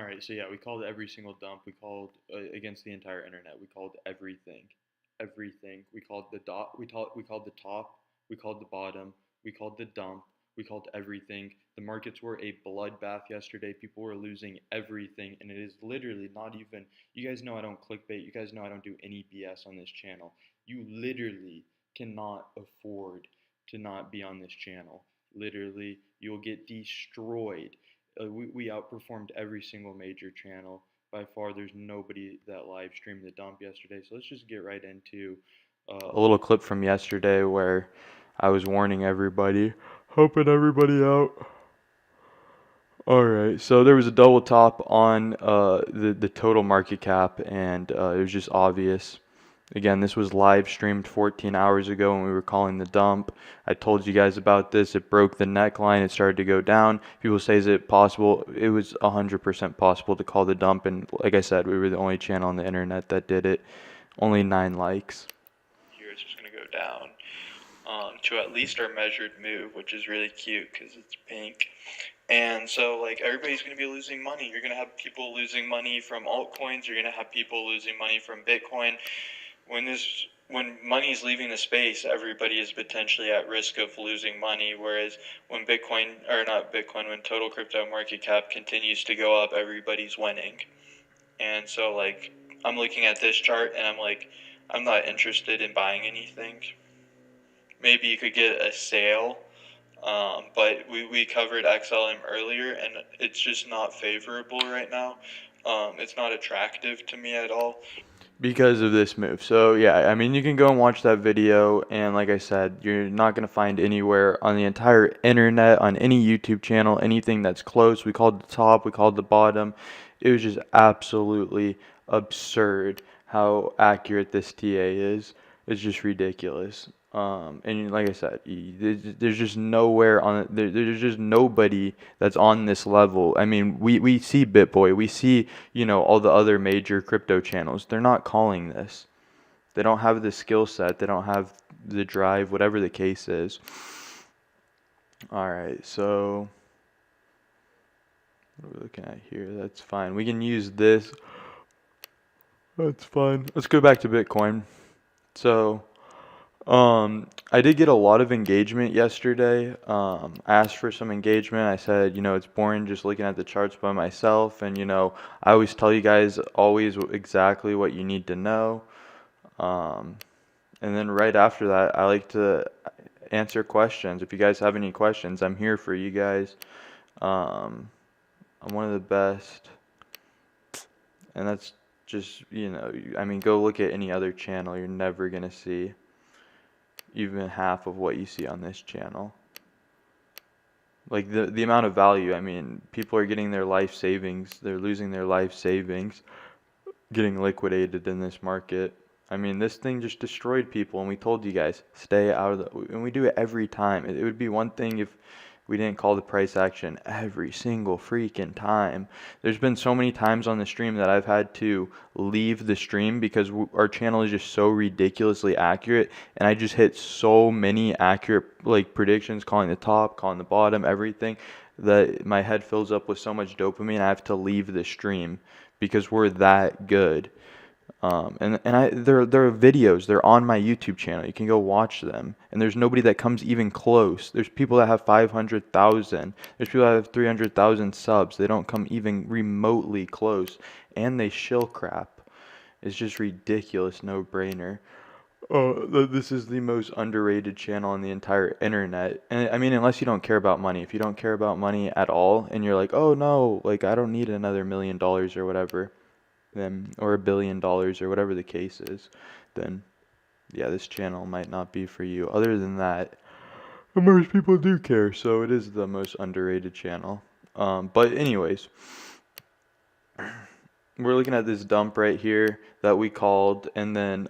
All right, so yeah, we called every single dump. We called against the entire internet. We called everything, everything. We called the dot. We called the top. We called the bottom. We called the dump. We called everything. The markets were a bloodbath yesterday. People were losing everything, and it is literally not even. You guys know I don't clickbait. You guys know I don't do any BS on this channel. You literally cannot afford to not be on this channel. Literally, you'll get destroyed. We outperformed every single major channel. By far, there's nobody that live streamed the dump yesterday. So let's just get right into a little clip from yesterday where I was warning everybody, helping everybody out. Alright, so there was a double top on the total market cap, and it was just obvious. Again, this was live streamed 14 hours ago when we were calling the dump. I told you guys about this. It broke the neckline. It started to go down. People say, is it possible? It was 100% possible to call the dump. And like I said, we were the only channel on the internet that did it. Only 9 likes. Here it's just going to go down to at least our measured move, which is really cute because it's pink. And so, like, everybody's going to be losing money. You're going to have people losing money from altcoins. You're going to have people losing money from Bitcoin. When money's leaving the space, everybody is potentially at risk of losing money. Whereas when when total crypto market cap continues to go up, everybody's winning. And so, like, I'm looking at this chart and I'm like, I'm not interested in buying anything. Maybe you could get a sale. But we covered XLM earlier, and it's just not favorable right now. It's not attractive to me at all because of this move. So yeah, I mean, you can go and watch that video, and like I said, you're not going to find anywhere on the entire internet, on any YouTube channel, anything that's close. We called the top, we called the bottom. It was just absolutely absurd how accurate this TA is. It's just ridiculous. And like I said, there's just nowhere on it. There's just nobody that's on this level. I mean, we see BitBoy, we see, all the other major crypto channels. They're not calling this. They don't have the skill set. They don't have the drive, whatever the case is. All right, so what are we looking at here? That's fine. We can use this. That's fine. Let's go back to Bitcoin. So, I did get a lot of engagement yesterday. I asked for some engagement. I said, it's boring just looking at the charts by myself. And, I always tell you guys always exactly what you need to know. And then right after that, I like to answer questions. If you guys have any questions, I'm here for you guys. I'm one of the best. And that's just, I mean, go look at any other channel. You're never going to see even half of what you see on this channel. Like the amount of value, I mean, people are getting their life savings, they're losing their life savings, getting liquidated in this market. I mean, this thing just destroyed people, and we told you guys, stay out of and we do it every time. It would be one thing if we didn't call the price action every single freaking time. There's been so many times on the stream that I've had to leave the stream because our channel is just so ridiculously accurate, and I just hit so many accurate predictions, calling the top, calling the bottom, everything, that my head fills up with so much dopamine I have to leave the stream because we're that good. There are videos. They're on my YouTube channel. You can go watch them. And there's nobody that comes even close. There's people that have 500,000. There's people that have 300,000 subs. They don't come even remotely close. And they shill crap. It's just ridiculous, no brainer. This is the most underrated channel on the entire internet. And I mean, unless you don't care about money. If you don't care about money at all, and you're like, oh no, I don't need another $1 million or whatever, then, or $1 billion or whatever the case is, then yeah, this channel might not be for you. Other than that, most people do care, so it is the most underrated channel. But anyways, we're looking at this dump right here that we called, and then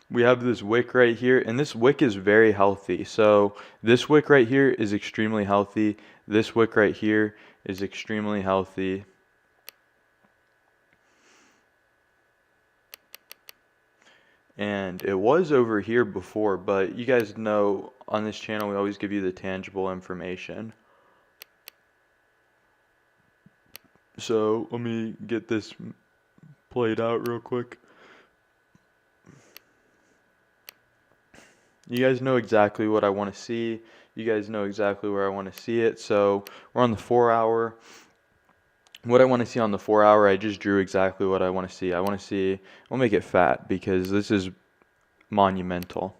we have this wick right here, and this wick is very healthy. So this wick right here is extremely healthy. This wick right here is extremely healthy. And it was over here before, but you guys know on this channel we always give you the tangible information. So let me get this played out real quick. You guys know exactly what I want to see. You guys know exactly where I want to see it. So we're on the 4 hour. What I want to see on the 4 hour, I just drew exactly what I want to see. I want to see, we'll make it fat because this is monumental.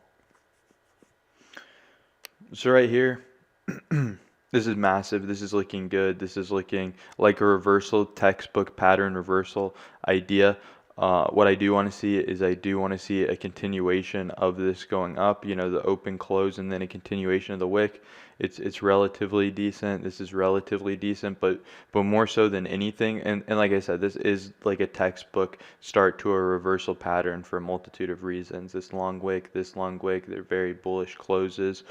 So right here, this is massive. This is looking good. This is looking like a reversal, textbook pattern reversal idea. What I do want to see is I do want to see a continuation of this going up, you know, the open, close, and then a continuation of the wick. It's relatively decent. This is relatively decent, but more so than anything, and like I said, this is like a textbook start to a reversal pattern for a multitude of reasons. This long wick, they're very bullish closes.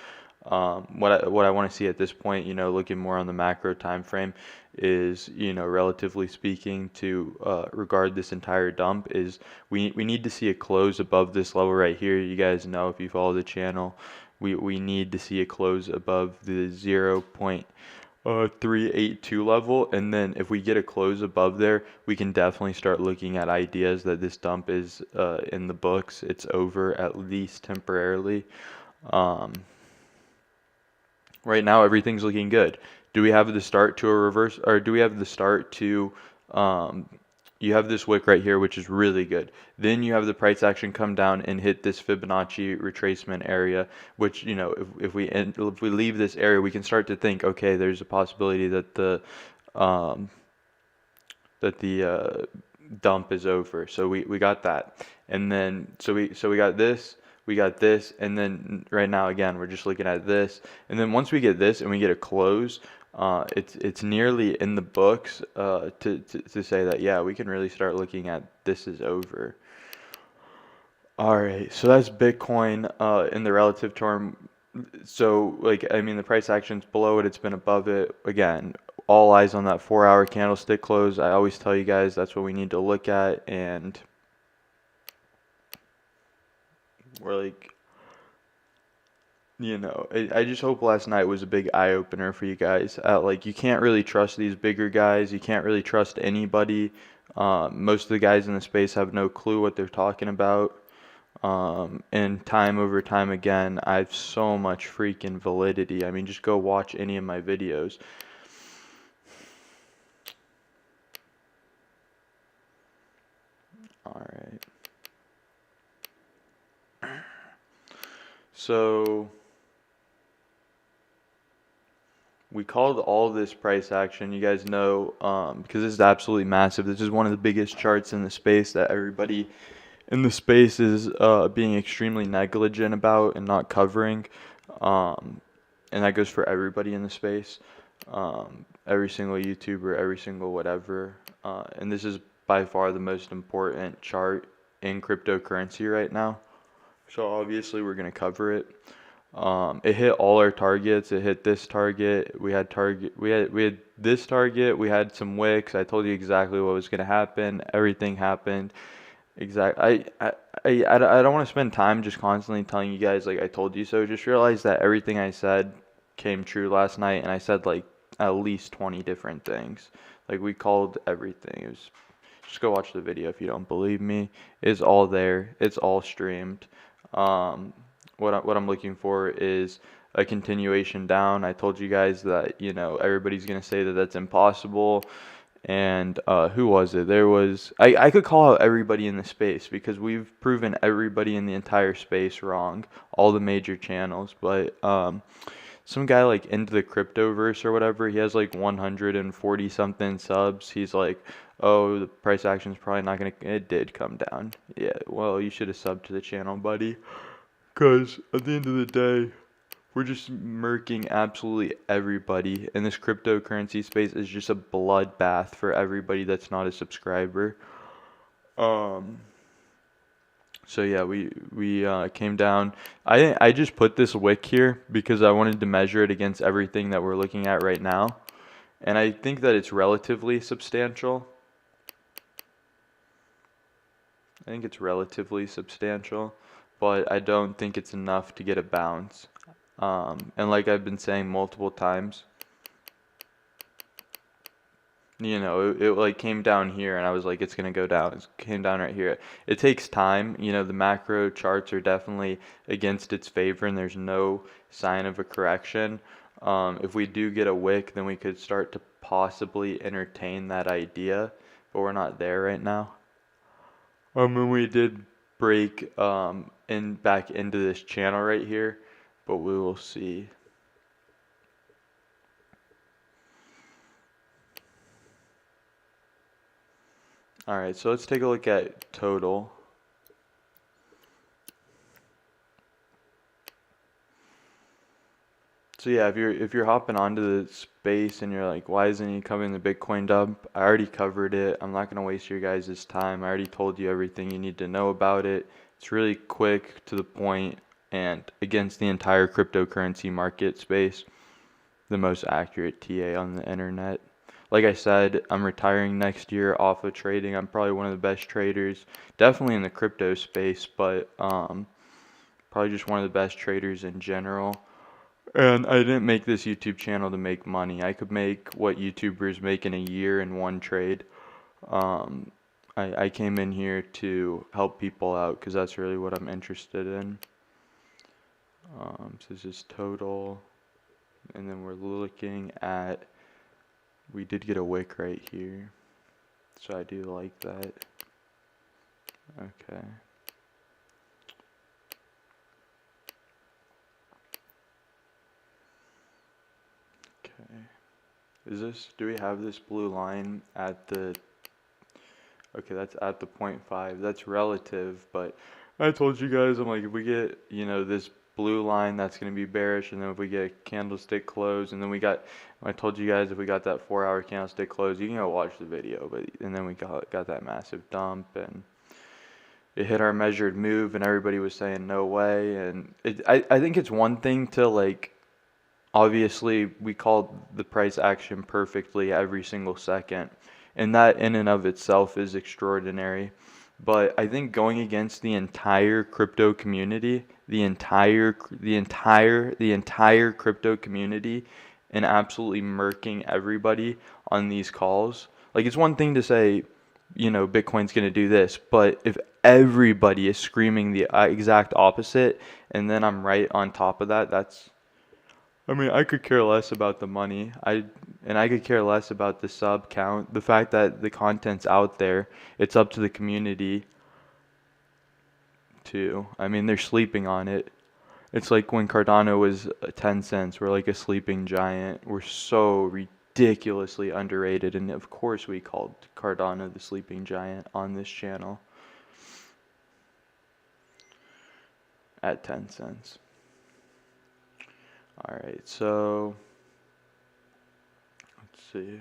What I want to see at this point, you know, looking more on the macro time frame, is, you know, relatively speaking, to regard this entire dump, is we need to see a close above this level right here. You guys know, if you follow the channel, we need to see a close above the 0.382 level, and then if we get a close above there, we can definitely start looking at ideas that this dump is in the books. It's over, at least temporarily. Um, Right now, everything's looking good. Do we have the start to a reverse, or do we have the start to, um, you have this wick right here, which is really good. Then you have the price action come down and hit this Fibonacci retracement area, which, you know, if we leave this area, we can start to think, okay, there's a possibility that um, the dump is over. So we got that, and then we got this, and then right now again we're just looking at this, and then once we get this and we get a close, it's nearly in the books to say that, yeah, we can really start looking at this is over. All right, so that's Bitcoin in the relative term. So, like, I mean, the price action's below it, it's been above it. Again, all eyes on that 4 hour candlestick close. I always tell you guys that's what we need to look at, and we're like, you know, I just hope last night was a big eye opener for you guys. Like, you can't really trust these bigger guys. You can't really trust anybody. Most of the guys in the space have no clue what they're talking about. And time over time again, I have so much freaking validity. I mean, just go watch any of my videos. All right. So we called all this price action. You guys know, because this is absolutely massive. This is one of the biggest charts in the space that everybody in the space is being extremely negligent about and not covering. And that goes for everybody in the space. Every single YouTuber, every single whatever. And this is by far the most important chart in cryptocurrency right now. So obviously we're going to cover it. It hit all our targets. It hit this target. We had this target. We had some wicks. I told you exactly what was going to happen. Everything happened. Exactly. I don't want to spend time just constantly telling you guys like I told you so. Just realize that everything I said came true last night, and I said like at least 20 different things. Like, we called everything. It was, just go watch the video if you don't believe me. It's all there. It's all streamed. Um, what I'm looking for is a continuation down. I told you guys that, you know, everybody's gonna say that that's impossible. And who was it? There was, I could call out everybody in the space because we've proven everybody in the entire space wrong, all the major channels. But some guy like into the cryptoverse or whatever, he has like 140 something subs. He's like, oh, the price action's probably not gonna, it did come down. Yeah, well, you should have subbed to the channel, buddy. Because at the end of the day, we're just murking absolutely everybody, and this cryptocurrency space is just a bloodbath for everybody that's not a subscriber. Um, so yeah, we came down. I just put this wick here because I wanted to measure it against everything that we're looking at right now, and I think that it's relatively substantial. I think it's relatively substantial, but I don't think it's enough to get a bounce. And like I've been saying multiple times, It like came down here and I was like, it's gonna go down. It came down right here. It takes time. The macro charts are definitely against its favor and there's no sign of a correction. If we do get a wick, then we could start to possibly entertain that idea, but we're not there right now. And we did break in back into this channel right here, but we will see. All right, so let's take a look at total. So yeah, if you're hopping onto the space and you're like, why isn't he covering the Bitcoin dump? I already covered it. I'm not gonna waste your guys' time. I already told you everything you need to know about it. It's really quick, to the point, and against the entire cryptocurrency market space, the most accurate TA on the internet. Like I said, I'm retiring next year off of trading. I'm probably one of the best traders, definitely in the crypto space, but probably just one of the best traders in general. And I didn't make this YouTube channel to make money. I could make what YouTubers make in a year in one trade. Um, I came in here to help people out because that's really what I'm interested in. So this is total, and then we're looking at, we did get a wick right here, so I do like that. Okay. Okay. Do we have this blue line at the, okay, that's at the 0.5. That's relative, but I told you guys, I'm like, if we get, this blue line, that's going to be bearish, and then if we get a candlestick close, and then I told you guys if we got that 4-hour candlestick close, you can go watch the video, and then we got that massive dump, and it hit our measured move, and everybody was saying no way, and I think it's one thing to like, obviously, we called the price action perfectly every single second, and that in and of itself is extraordinary. But I think going against the entire crypto community, the entire crypto community, and absolutely murking everybody on these calls. Like, it's one thing to say, Bitcoin's going to do this, but if everybody is screaming the exact opposite, and then I'm right on top of that, I mean, I could care less about the money. I could care less about the sub count. The fact that the content's out there, it's up to the community to. I mean, they're sleeping on it. It's like when Cardano was 10 cents, we're like a sleeping giant. We're so ridiculously underrated, and of course we called Cardano the sleeping giant on this channel at 10 cents. Alright, so let's see.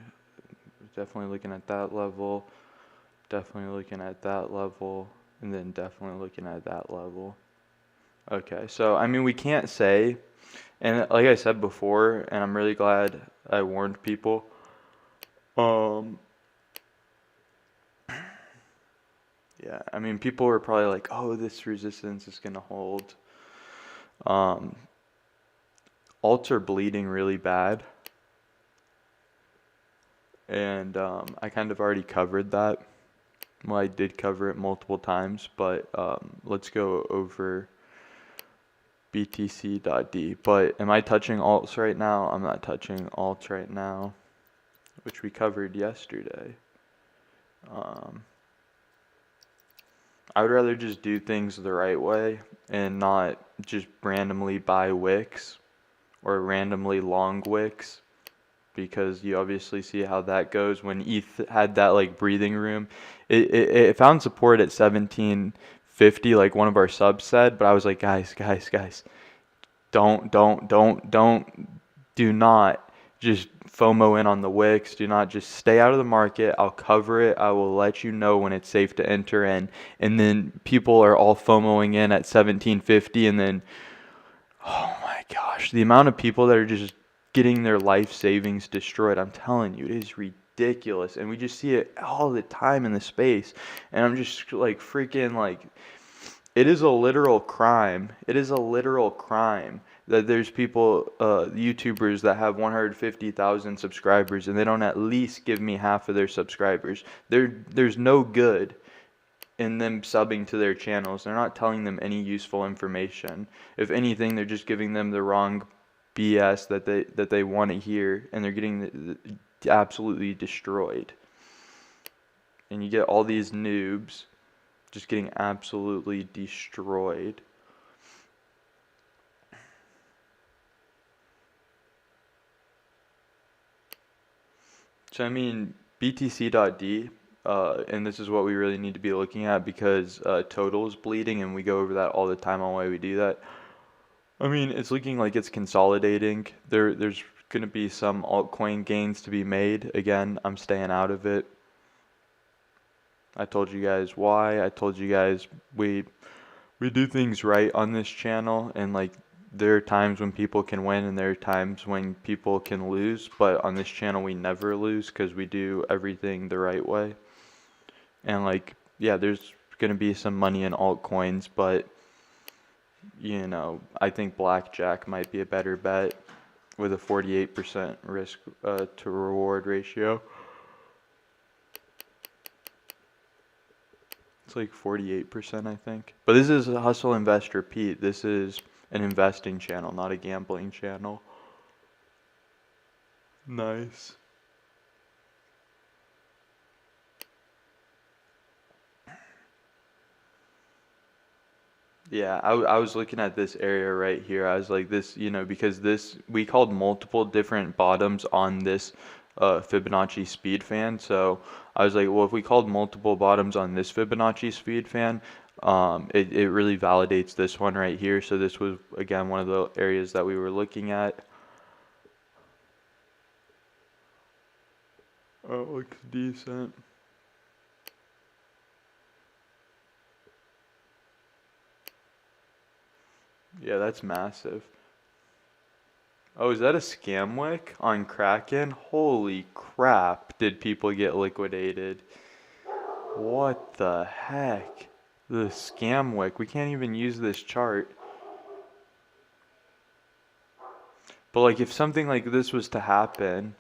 Definitely looking at that level, definitely looking at that level, and then definitely looking at that level. Okay, so I mean, we can't say, and like I said before, and I'm really glad I warned people. Yeah, I mean, people were probably like, "Oh, this resistance is gonna hold." Um, Alts are bleeding really bad, and I kind of already covered that. Well, I did cover it multiple times, but let's go over BTC.D. But am I touching alts right now? I'm not touching alts right now, which we covered yesterday. I would rather just do things the right way and not just randomly buy wicks or randomly long wicks, because you obviously see how that goes. When ETH had that like breathing room, it found support at 1750, like one of our subs said, but I was like, guys, do not just FOMO in on the wicks. Do not just stay out of the market. I'll cover it. I will let you know when it's safe to enter in. And then people are all FOMOing in at 1750, and then, oh my gosh, the amount of people that are just getting their life savings destroyed, I'm telling you, it is ridiculous. And we just see it all the time in the space. And I'm just like freaking like, it is a literal crime. It is a literal crime that there's people, YouTubers that have 150,000 subscribers and they don't at least give me half of their subscribers. There's no good in them subbing to their channels. They're not telling them any useful information. If anything, they're just giving them the wrong BS that they want to hear, and they're getting absolutely destroyed. And you get all these noobs just getting absolutely destroyed. So I mean, BTC.D, and this is what we really need to be looking at because total is bleeding, and we go over that all the time on why we do that. I mean, it's looking like it's consolidating. There's going to be some altcoin gains to be made. Again, I'm staying out of it. I told you guys why. I told you guys we do things right on this channel, and like there are times when people can win and there are times when people can lose, but on this channel we never lose because we do everything the right way. And like, yeah, there's going to be some money in altcoins, but you know, I think blackjack might be a better bet with a 48% risk to reward ratio. It's like 48%, I think. But this is Hustle Investor Pete. This is an investing channel, not a gambling channel. Nice. Yeah, I was looking at this area right here. I was like, this, you know, because this, we called multiple different bottoms on this Fibonacci speed fan. So I was like, well, if we called multiple bottoms on this Fibonacci speed fan, it really validates this one right here. So this was, again, one of the areas that we were looking at. Oh, it looks decent. Yeah, that's massive. Oh, is that a scam wick on Kraken? Holy crap, did people get liquidated? What the heck? The scam wick. We can't even use this chart. But like if something like this was to happen,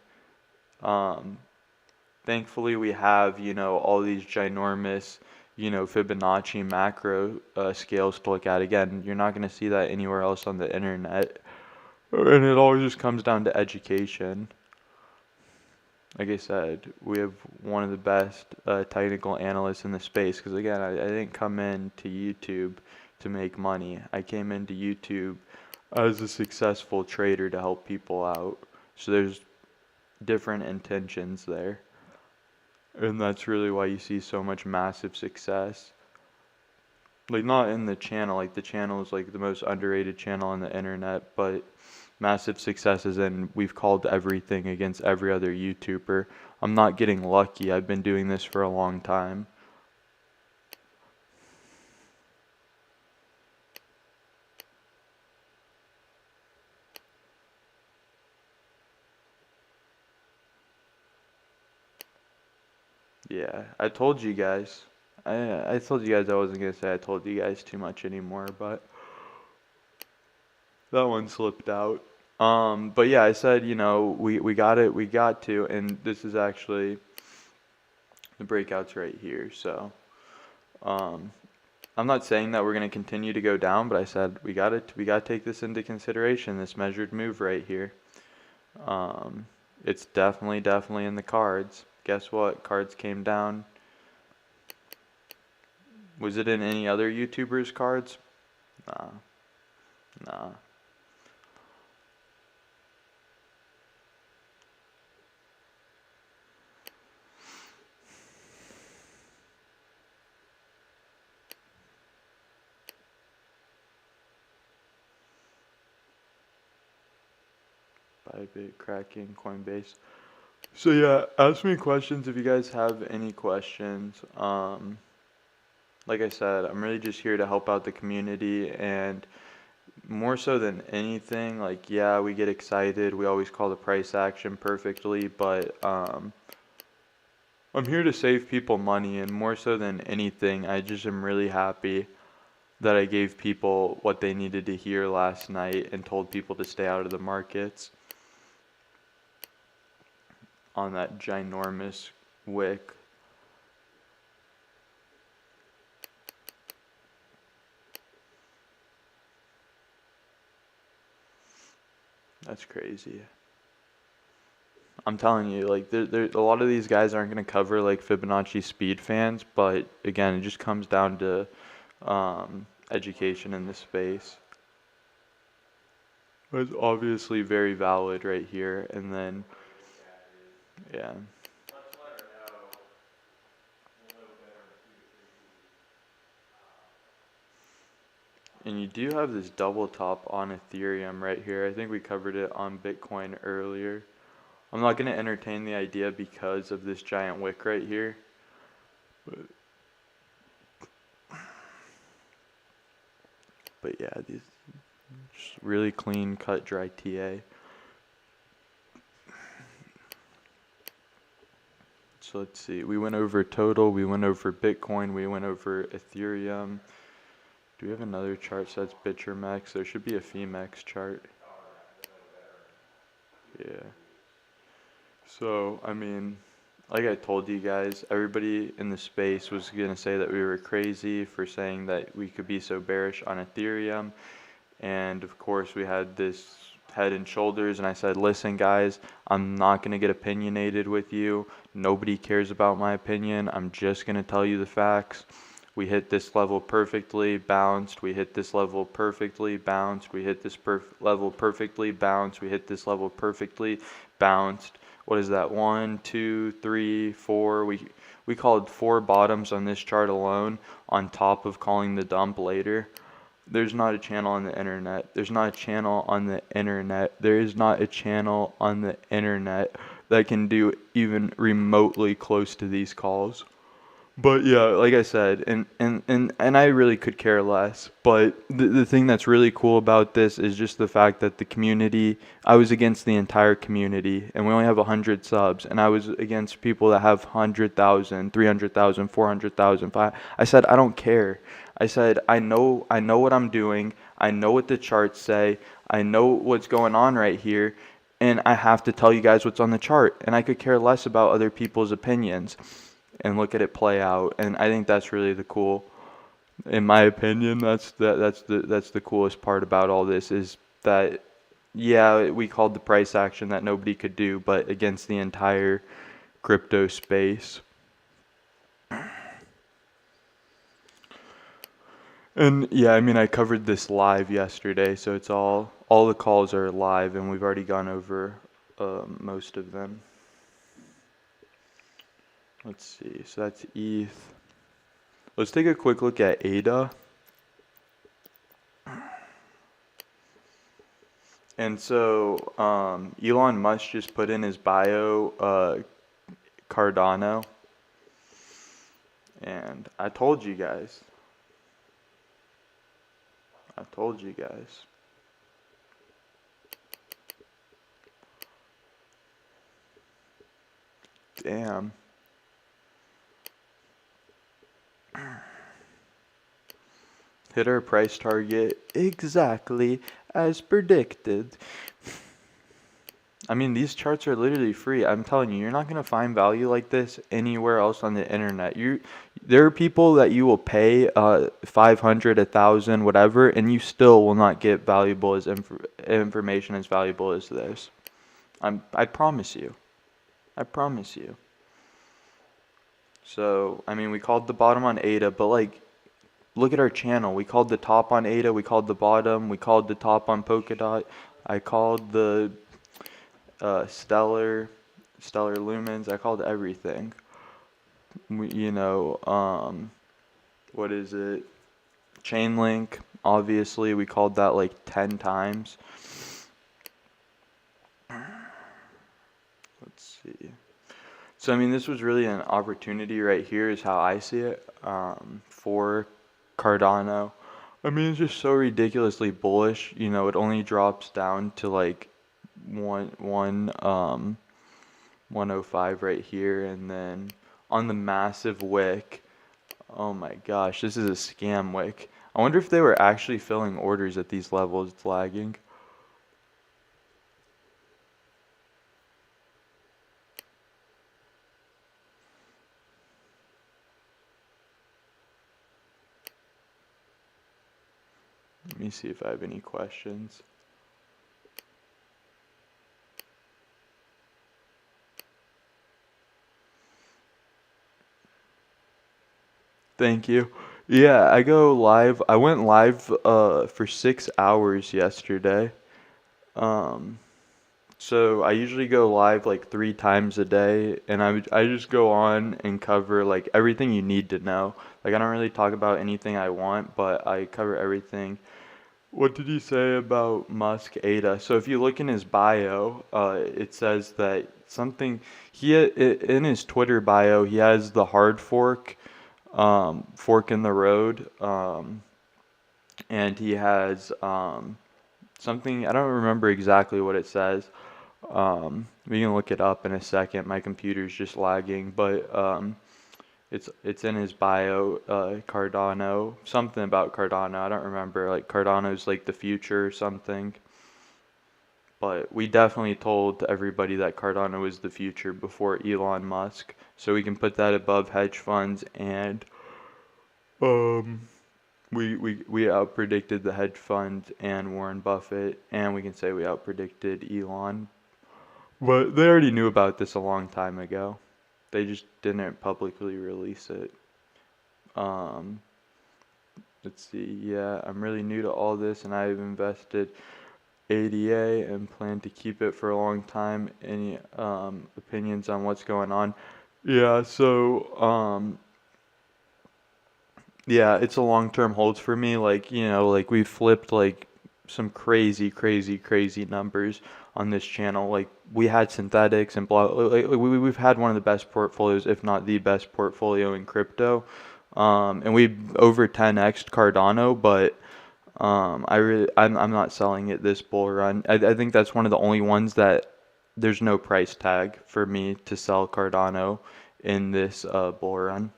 thankfully we have, you know, all these ginormous, you know, Fibonacci macro scales to look at. Again, you're not going to see that anywhere else on the internet. And it all just comes down to education. Like I said, we have one of the best technical analysts in the space. Because again, I didn't come into YouTube to make money. I came into YouTube as a successful trader to help people out. So there's different intentions there. And that's really why you see so much massive success. Like not in the channel, like the channel is like the most underrated channel on the internet, but massive successes, and we've called everything against every other YouTuber. I'm not getting lucky. I've been doing this for a long time. Yeah, I told you guys. I told you guys I wasn't gonna say I told you guys too much anymore, but that one slipped out. But yeah, I said, you know, we got it, we got to, and this is actually the breakout's right here. So, I'm not saying that we're going to continue to go down, but I said we got to take this into consideration, this measured move right here. It's definitely in the cards. Guess what? Cards came down. Was it in any other YouTubers' cards? Nah. Bybit, Kraken, Coinbase. So yeah, ask me questions if you guys have any questions. Like I said, I'm really just here to help out the community, and more so than anything, like yeah, we get excited. We always call the price action perfectly, but I'm here to save people money, and more so than anything, I just am really happy that I gave people what they needed to hear last night and told people to stay out of the markets on that ginormous wick. That's crazy. I'm telling you, like, a lot of these guys aren't going to cover like Fibonacci speed fans, but again, it just comes down to education in this space. It's obviously very valid right here, and then, yeah. And you do have this double top on Ethereum right here. I think we covered it on Bitcoin earlier. I'm not going to entertain the idea because of this giant wick right here. But yeah, these just really clean cut dry TA. So let's see. We went over total, we went over Bitcoin, we went over Ethereum. Do we have another chart that says Bitchermex? There should be a Femex chart. Yeah. So, I mean, like I told you guys, everybody in the space was going to say that we were crazy for saying that we could be so bearish on Ethereum. And of course, we had this head and shoulders, and I said, listen, guys, I'm not going to get opinionated with you. Nobody cares about my opinion. I'm just going to tell you the facts. We hit this level perfectly, bounced. We hit this level perfectly, bounced. We hit this level perfectly, bounced. We hit this level perfectly, bounced. What is that? 1, 2, 3, 4. We called 4 bottoms on this chart alone, on top of calling the dump later. There's not a channel on the internet. There's not a channel on the internet. There is not a channel on the internet that can do even remotely close to these calls. But yeah, like I said, and I really could care less. But the thing that's really cool about this is just the fact that the community, I was against the entire community, and we only have 100 subs, and I was against people that have 100,000, 300,000, 400,000. I said, I don't care. I said, I know what I'm doing. I know what the charts say. I know what's going on right here, and I have to tell you guys what's on the chart, and I could care less about other people's opinions. And look at it play out, and I think that's really the cool, in my opinion, that's the coolest part about all this, is that, yeah, we called the price action that nobody could do, but against the entire crypto space. And yeah, I mean, I covered this live yesterday, so it's all the calls are live, and we've already gone over most of them. Let's see, so that's ETH. Let's take a quick look at ADA. And so Elon Musk just put in his bio Cardano. And I told you guys. Damn. Hit our price target exactly as predicted. I mean, these charts are literally free. I'm telling you, you're not going to find value like this anywhere else on the internet. There are people that you will pay 500, 1,000, whatever, and you still will not get valuable information as valuable as this. I promise you. I promise you. So, I mean, we called the bottom on ADA, but like, look at our channel. We called the top on ADA, we called the bottom, we called the top on Polkadot. I called the stellar lumens. I called everything. What is it? Chainlink. Obviously, we called that like 10 times. Let's see. So I mean, this was really an opportunity right here, is how I see it, for Cardano. I mean, it's just so ridiculously bullish. You know, it only drops down to like 105 right here, and then on the massive wick, oh my gosh, this is a scam wick. I wonder if they were actually filling orders at these levels. It's lagging. Let me see if I have any questions. Thank you. Yeah, I go live. I went live for 6 hours yesterday. Um, so I usually go live like 3 times a day, and I just go on and cover like everything you need to know. Like I don't really talk about anything I want, but I cover everything. What did he say about Musk ADA? So if you look in his bio, it says that something in his Twitter bio, he has the hard fork, fork in the road, and he has something, I don't remember exactly what it says. We can look it up in a second. My computer's just lagging, but it's in his bio, Cardano, something about Cardano. I don't remember. Like Cardano's like the future or something. But we definitely told everybody that Cardano was the future before Elon Musk. So we can put that above hedge funds, and um we outpredicted the hedge fund and Warren Buffett, and we can say we outpredicted Elon. But they already knew about this a long time ago. They just didn't publicly release it. Um, let's see. Yeah, I'm really new to all this, and I've invested ADA and plan to keep it for a long time. Any opinions on what's going on? Yeah, so yeah, it's a long-term hold for me. Like, like we flipped like some crazy, crazy, crazy numbers on this channel. Like we had synthetics and blah. We've had one of the best portfolios, if not the best portfolio in crypto. And we over 10x'd Cardano, but I'm not selling it this bull run. I think that's one of the only ones that there's no price tag for me to sell Cardano in this bull run,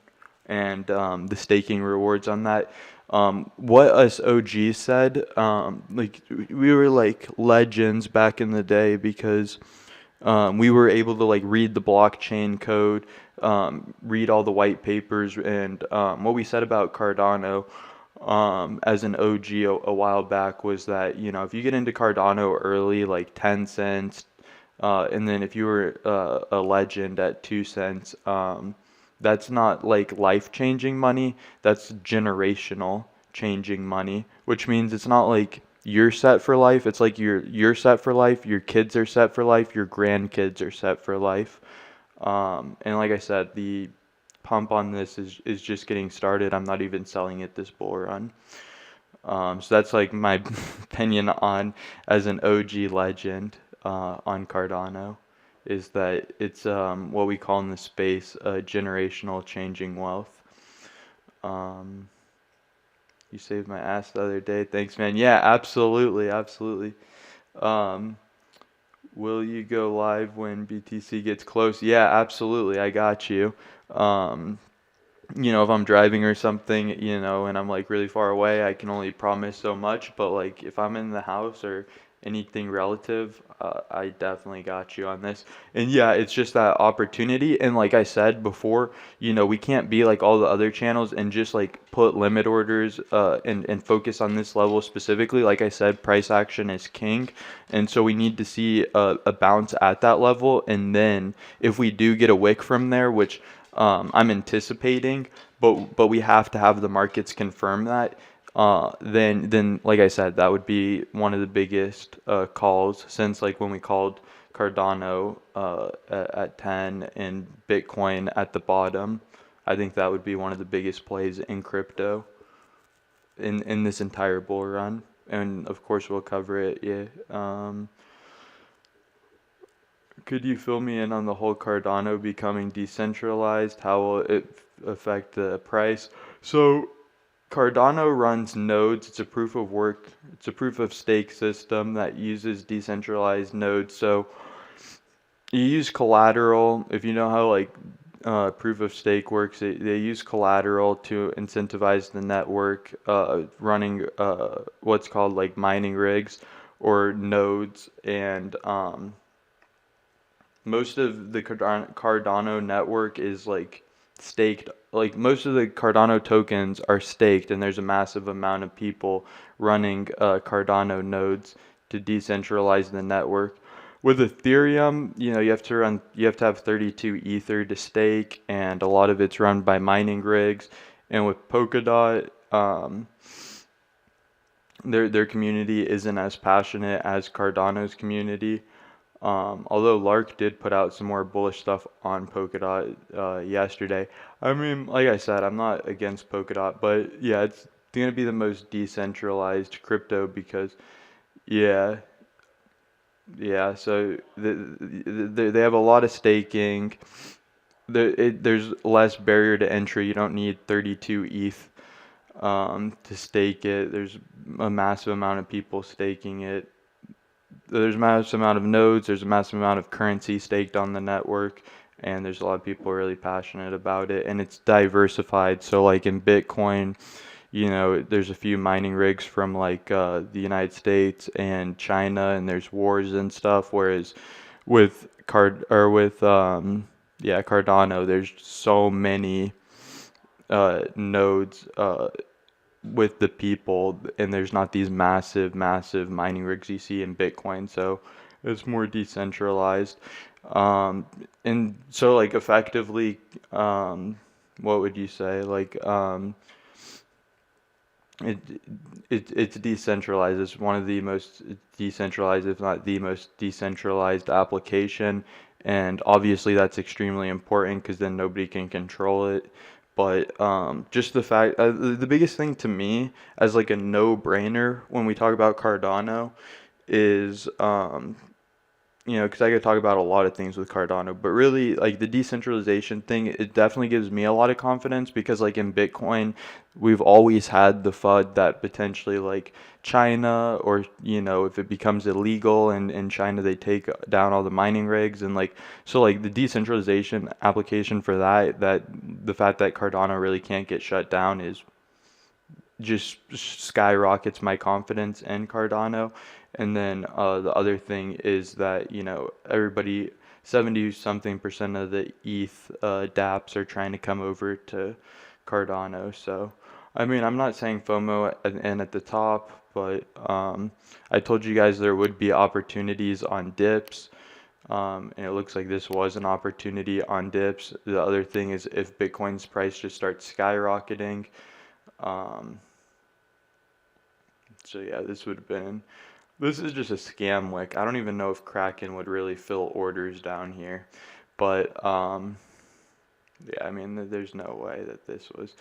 and the staking rewards on that. What us OGs said, like we were like legends back in the day because we were able to like read the blockchain code, read all the white papers, and what we said about Cardano as an OG a while back was that if you get into Cardano early, like 10 cents, and then if you were a legend at 2 cents, that's not like life-changing money. That's generational changing money, which means it's not like you're set for life. It's like you're set for life. Your kids are set for life. Your grandkids are set for life. And like I said, the pump on this is just getting started. I'm not even selling it this bull run. So that's like my opinion on as an OG legend on Cardano, is that it's what we call in the space generational changing wealth. Um, you saved my ass the other day. Thanks, man. Yeah, absolutely, absolutely. Um, will you go live when BTC gets close? Yeah, absolutely. I got you. Um, if I'm driving or something, and I'm like really far away, I can only promise so much. But like if I'm in the house or anything relative, I definitely got you on this. And yeah, it's just that opportunity. And like I said before, we can't be like all the other channels and just like put limit orders and focus on this level specifically. Like I said, price action is king. And so we need to see a bounce at that level. And then if we do get a wick from there, which I'm anticipating, but we have to have the markets confirm that. Then like I said, that would be one of the biggest calls since like when we called Cardano at 10 and Bitcoin at the bottom. I think that would be one of the biggest plays in crypto in this entire bull run. And of course we'll cover it. Yeah. Could you fill me in on the whole Cardano becoming decentralized? How will it affect the price? So Cardano runs nodes. It's a proof of work. It's a proof of stake system that uses decentralized nodes. So you use collateral. If you know how like proof of stake works. They use collateral to incentivize the network running what's called like mining rigs or nodes, and most of the Cardano network is like staked. Like most of the Cardano tokens are staked, and there's a massive amount of people running Cardano nodes to decentralize the network. With Ethereum, you have to have 32 Ether to stake, and a lot of it's run by mining rigs. And with Polkadot, their community isn't as passionate as Cardano's community. Although Lark did put out some more bullish stuff on Polkadot yesterday. I mean, like I said, I'm not against Polkadot, but yeah, it's going to be the most decentralized crypto because, yeah, yeah. So they have a lot of staking. There's less barrier to entry. You don't need 32 ETH to stake it. There's a massive amount of people staking it. There's a massive amount of nodes, there's a massive amount of currency staked on the network, and there's a lot of people really passionate about it, and it's diversified. So like in Bitcoin, there's a few mining rigs from like the United States and China, and there's wars and stuff. Whereas with Cardano, there's so many nodes with the people, and there's not these massive mining rigs you see in Bitcoin, so it's more decentralized. And so like effectively, what would you say? Like it, it's decentralized. It's one of the most decentralized, if not the most decentralized application. And obviously that's extremely important because then nobody can control it. But just the fact, the biggest thing to me as like a no-brainer when we talk about Cardano is because I could talk about a lot of things with Cardano, but really like the decentralization thing, it definitely gives me a lot of confidence because like in Bitcoin, we've always had the FUD that potentially like China or if it becomes illegal and in China they take down all the mining rigs and like so like the decentralization application for that the fact that Cardano really can't get shut down is just skyrockets my confidence in Cardano. And then the other thing is that, everybody, 70 something percent of the ETH dApps are trying to come over to Cardano. So, I mean, I'm not saying FOMO and at the top, but I told you guys there would be opportunities on dips. And it looks like this was an opportunity on dips. The other thing is if Bitcoin's price just starts skyrocketing, um, so yeah, this is just a scam wick. I don't even know if Kraken would really fill orders down here, but yeah, I mean, there's no way that this was.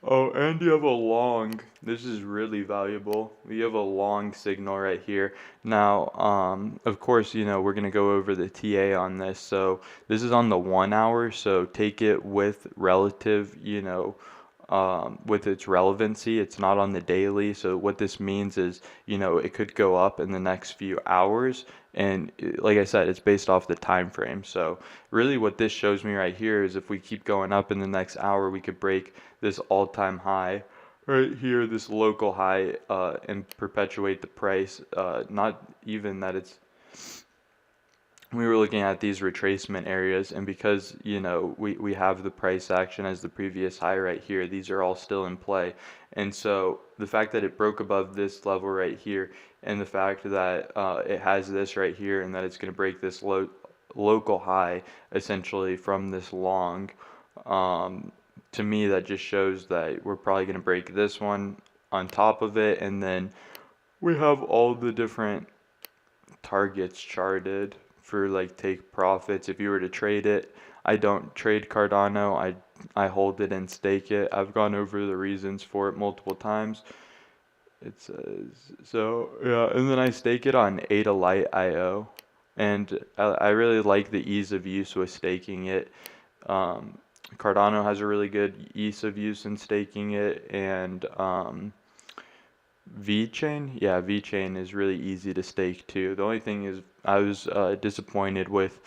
Oh, and you have a long. This is really valuable. You have a long signal right here. Now, of course, we're gonna go over the TA on this. So this is on the 1 hour. So take it with relative, with its relevancy. It's not on the daily. So what this means is, it could go up in the next few hours. And like I said, it's based off the time frame. So really what this shows me right here is if we keep going up in the next hour, we could break this all-time high right here, this local high, and perpetuate the price. Not even that it's we were looking at these retracement areas, and because we have the price action as the previous high right here, these are all still in play. And so the fact that it broke above this level right here, and the fact that it has this right here, and that it's going to break this local high essentially from this long, to me that just shows that we're probably going to break this one on top of it, and then we have all the different targets charted for like take profits. If you were to trade it, I don't trade Cardano. I hold it and stake it. I've gone over the reasons for it multiple times. It says so yeah, and then I stake it on Ada Lite IO, and I really like the ease of use with staking it. Cardano has a really good ease of use in staking it, and VeChain, yeah, VeChain is really easy to stake too. The only thing is I was disappointed with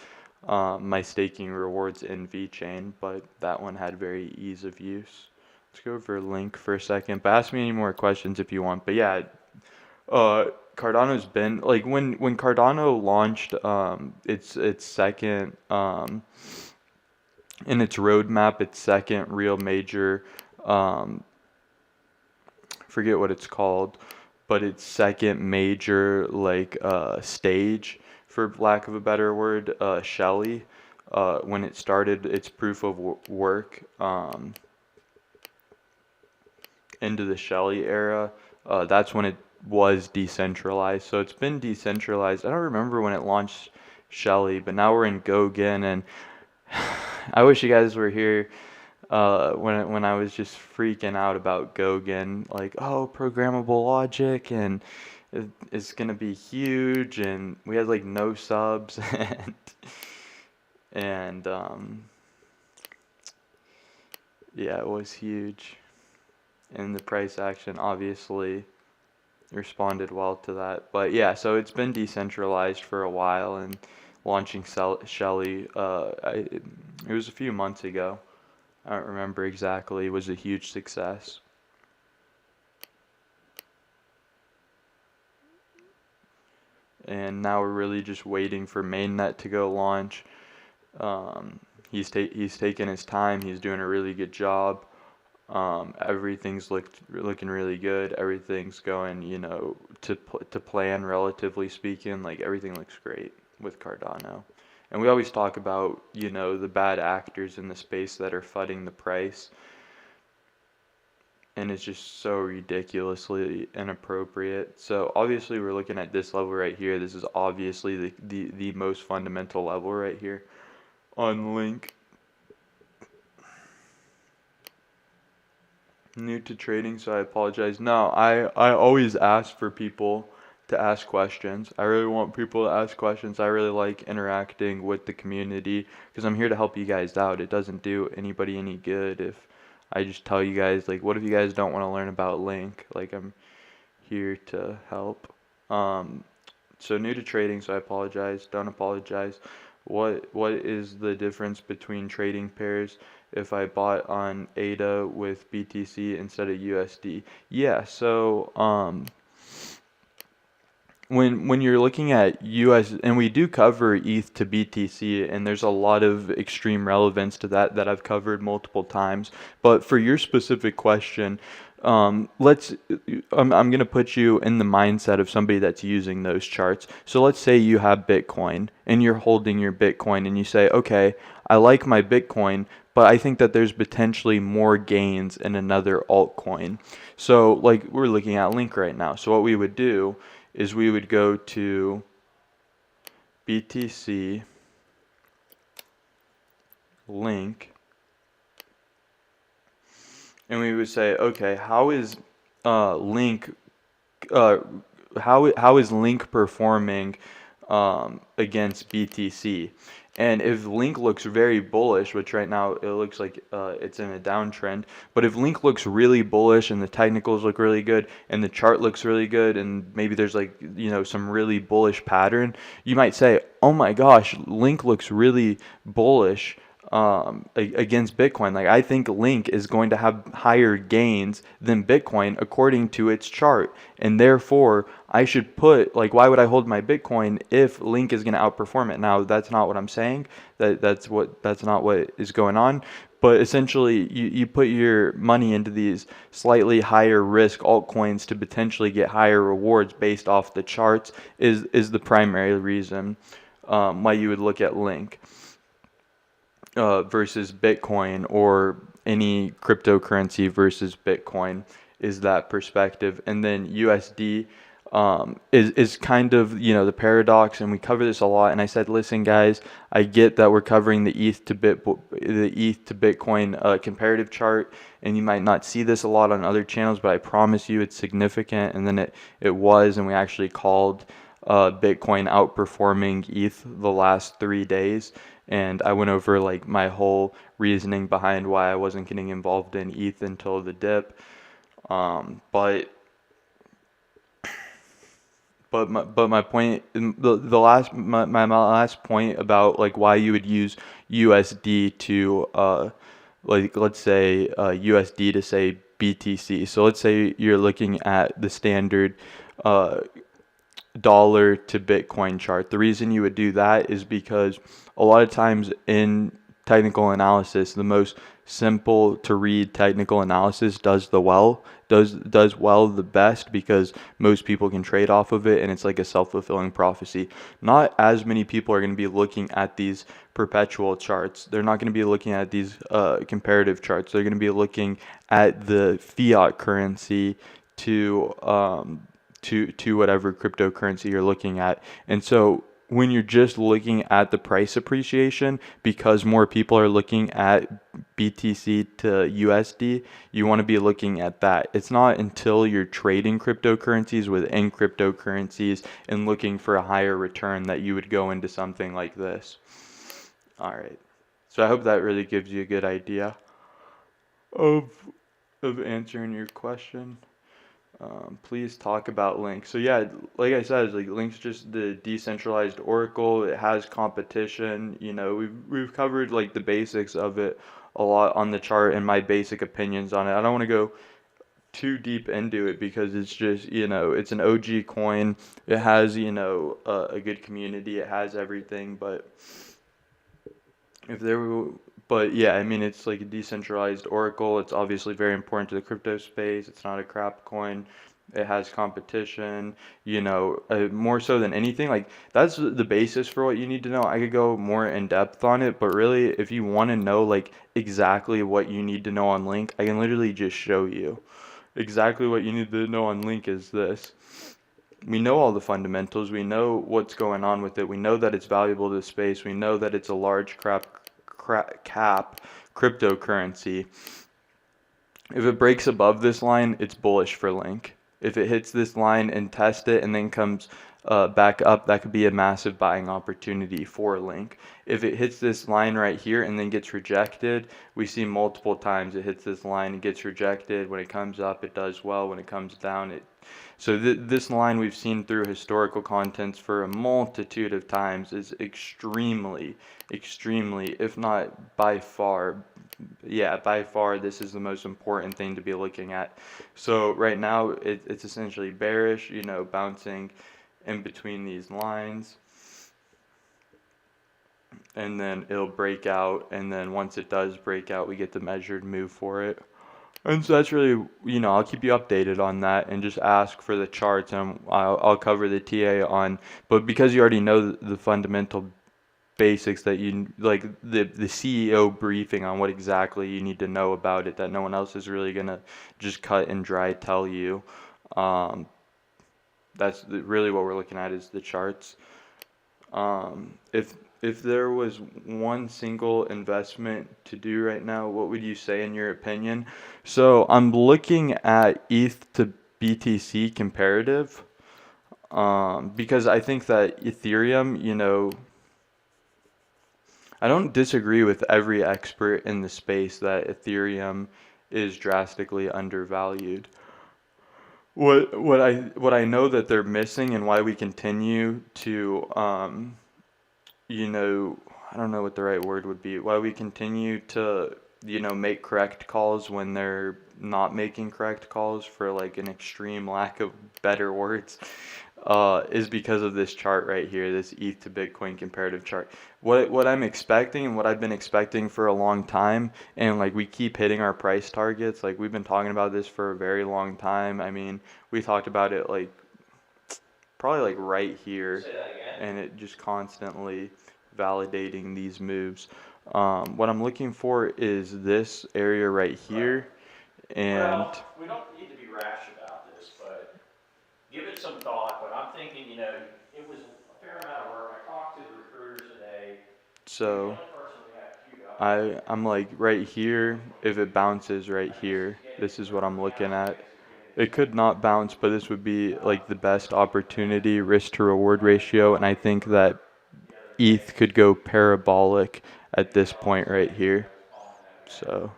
my staking rewards in VeChain, but that one had very ease of use. Let's go over Link for a second, but ask me any more questions if you want. But yeah, Cardano's been like when Cardano launched its second in its roadmap, its second real major um, forget what it's called, but its second major like stage, for lack of a better word, Shelly, when it started its proof of work into the Shelly era, that's when it was decentralized. So it's been decentralized. I don't remember when it launched Shelly, but now we're in Go again, and I wish you guys were here when I was just freaking out about Goguen, like, oh, programmable logic, and it's gonna be huge, and we had like no subs, and yeah, it was huge, and the price action obviously responded well to that. But yeah, so it's been decentralized for a while, and launching Shelly, it was a few months ago. I don't remember exactly. It was a huge success. And now we're really just waiting for mainnet to go launch. He's taking his time. He's doing a really good job. Everything's looking really good. Everything's going, to plan, relatively speaking. Like, everything looks great with Cardano. And we always talk about, the bad actors in the space that are fudding the price. And it's just so ridiculously inappropriate. So obviously we're looking at this level right here. This is obviously the most fundamental level right here on Link. New to trading, so I apologize. No, I always ask for people to ask questions. I really want people to ask questions. I really like interacting with the community because I'm here to help you guys out. It doesn't do anybody any good if I just tell you guys, like, what if you guys don't want to learn about Link? Like, I'm here to help. So new to trading, so I apologize. Don't apologize. What is the difference between trading pairs if I bought on ADA with BTC instead of USD? Yeah, so when you're looking at US, and we do cover ETH to BTC, and there's a lot of extreme relevance to that I've covered multiple times. But for your specific question, I'm gonna put you in the mindset of somebody that's using those charts. So let's say you have Bitcoin and you're holding your Bitcoin, and you say, okay, I like my Bitcoin, but I think that there's potentially more gains in another altcoin. So like we're looking at Link right now. So what we would do is we would go to BTC Link, and we would say, okay, how is Link how is Link performing against BTC? And if Link looks very bullish, which right now it looks like it's in a downtrend, but if Link looks really bullish and the technicals look really good and the chart looks really good and maybe there's like, some really bullish pattern, you might say, oh my gosh, Link looks really bullish against Bitcoin. Like, I think Link is going to have higher gains than Bitcoin according to its chart, and therefore I should put, like, why would I hold my Bitcoin if Link is going to outperform it? Now that's not what I'm saying. That's not what is going on. But essentially, you put your money into these slightly higher risk altcoins to potentially get higher rewards based off the charts is the primary reason why you would look at Link versus Bitcoin, or any cryptocurrency versus Bitcoin, is that perspective. And then USD is kind of, the paradox, and we cover this a lot. And I said, listen guys, I get that we're covering the ETH to Bitcoin comparative chart, and you might not see this a lot on other channels, but I promise you it's significant. And then it was, and we actually called Bitcoin outperforming ETH the last 3 days. And I went over like my whole reasoning behind why I wasn't getting involved in ETH until the dip. But But my point, my last point about like why you would use USD to like let's say USD to say BTC. So let's say you're looking at the standard uh dollar to Bitcoin chart. The reason you would do that is because a lot of times in technical analysis, the most simple to read technical analysis does well the best because most people can trade off of it and it's like a self-fulfilling prophecy. Not as many people are going to be looking at these perpetual charts. They're not going to be looking at these comparative charts. They're going to be looking at the fiat currency to to whatever cryptocurrency you're looking at. And so when you're just looking at the price appreciation, because more people are looking at BTC to USD, you want to be looking at that. It's not until you're trading cryptocurrencies within cryptocurrencies and looking for a higher return that you would go into something like this. All right. So I hope that really gives you a good idea of answering your question. Please talk about Link. So yeah, like I said, like Link's just the decentralized oracle. It has competition. You know, we've covered like the basics of it a lot on the chart and my basic opinions on it. I don't want to go too deep into it because it's just, you know, it's an OG coin. It has, you know, a good community. It has everything, but if there were, but yeah, I mean, it's like a decentralized oracle. It's obviously very important to the crypto space. It's not a crap coin. It has competition, you know, more so than anything. Like, that's the basis for what you need to know. I could go more in depth on it, but really, if you want to know, like, exactly what you need to know on Link, I can literally just show you. Exactly what you need to know on Link is this. We know all the fundamentals. We know what's going on with it. We know that it's valuable to the space. We know that it's a large cap cryptocurrency. If it breaks above this line, it's bullish for Link. If it hits this line and tests it and then comes back up, that could be a massive buying opportunity for Link. If it hits this line right here and then gets rejected, we see multiple times it hits this line and gets rejected. When it comes up, it does well. When it comes down, it so this line we've seen through historical contents for a multitude of times is extremely, if not by far, yeah, by far, this is the most important thing to be looking at. So right now, it's essentially bearish, you know, bouncing in between these lines. And then it'll break out, and then once it does break out, we get the measured move for it. And so that's really, you know, I'll keep you updated on that and just ask for the charts and I'll cover the TA on, but because you already know the fundamental basics that you, like the CEO briefing on what exactly you need to know about it that no one else is really going to just cut and dry tell you. Um, that's really what we're looking at is the charts. If there was one single investment to do right now, what would you say in your opinion? So I'm looking at ETH to BTC comparative, because I think that Ethereum, you know, I don't disagree with every expert in the space that Ethereum is drastically undervalued. What I know that they're missing and why we continue to you know, I don't know what the right word would be, why we continue to, you know, make correct calls when they're not making correct calls, for like an extreme lack of better words, is because of this chart right here, this ETH to Bitcoin comparative chart. What I'm expecting and what I've been expecting for a long time, and like we keep hitting our price targets, like we've been talking about this for a very long time. I mean, we talked about it like probably like right here, and it just constantly validating these moves. What I'm looking for is this area right here, and Well, we don't need to be rash about this, but give it some thought. But I'm thinking, you know, it was a fair amount of work. I talked to the recruiters today. The so only person we have queued up. I'm like right here. If it bounces right here, this is what I'm looking at. It could not bounce, but this would be like the best opportunity risk to reward ratio, and I think that ETH could go parabolic at this point right here. So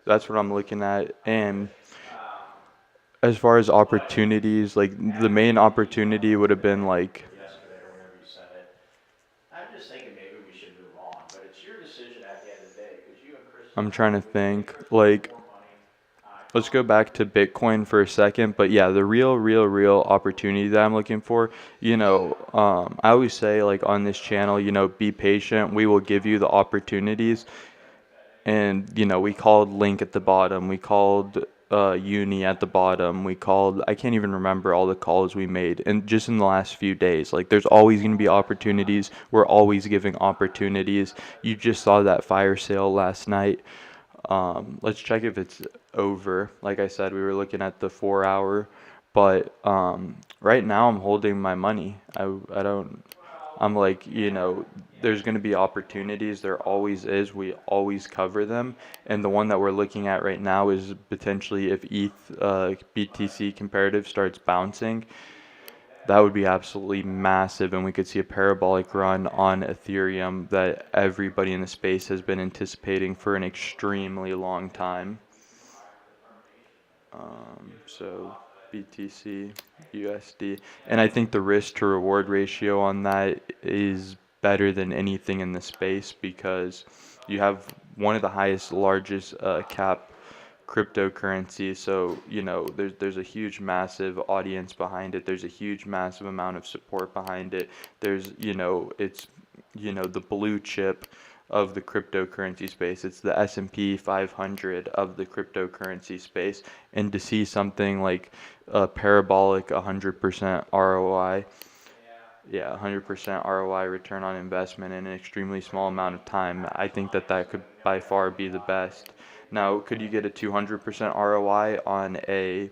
that's what I'm looking at. And as far as opportunities, like the main opportunity would have been like, yesterday or whenever you sent it. I'm just thinking maybe we should move on, but it's your decision at the end of the day, because you and Chris I'm decide. trying to We can think, leave there for like, more money. let's go back to Bitcoin for a second. But yeah, the real opportunity that I'm looking for, I always say, like, on this channel, be patient. We will give you the opportunities. And, we called Link at the bottom. We called Uni at the bottom. I can't even remember all the calls we made. And just in the last few days, like, there's always going to be opportunities. We're always giving opportunities. You just saw that fire sale last night. Let's check if it's over. Like I said, we were looking at the 4 hour, but right now I'm holding my money. I don't. I'm like, there's going to be opportunities. There always is. We always cover them. And the one that we're looking at right now is potentially if BTC comparative starts bouncing, that would be absolutely massive, and we could see a parabolic run on Ethereum that everybody in the space has been anticipating for an extremely long time. So BTC, USD, and I think the risk to reward ratio on that is better than anything in the space because you have one of the highest, largest cap cryptocurrency. So, there's a huge, massive audience behind it. There's a huge, massive amount of support behind it. There's, it's, the blue chip of the cryptocurrency space. It's the S&P 500 of the cryptocurrency space. And to see something like a parabolic 100% ROI, yeah, 100% ROI, return on investment, in an extremely small amount of time, I think that could by far be the best. Now, could you get a 200% ROI on a,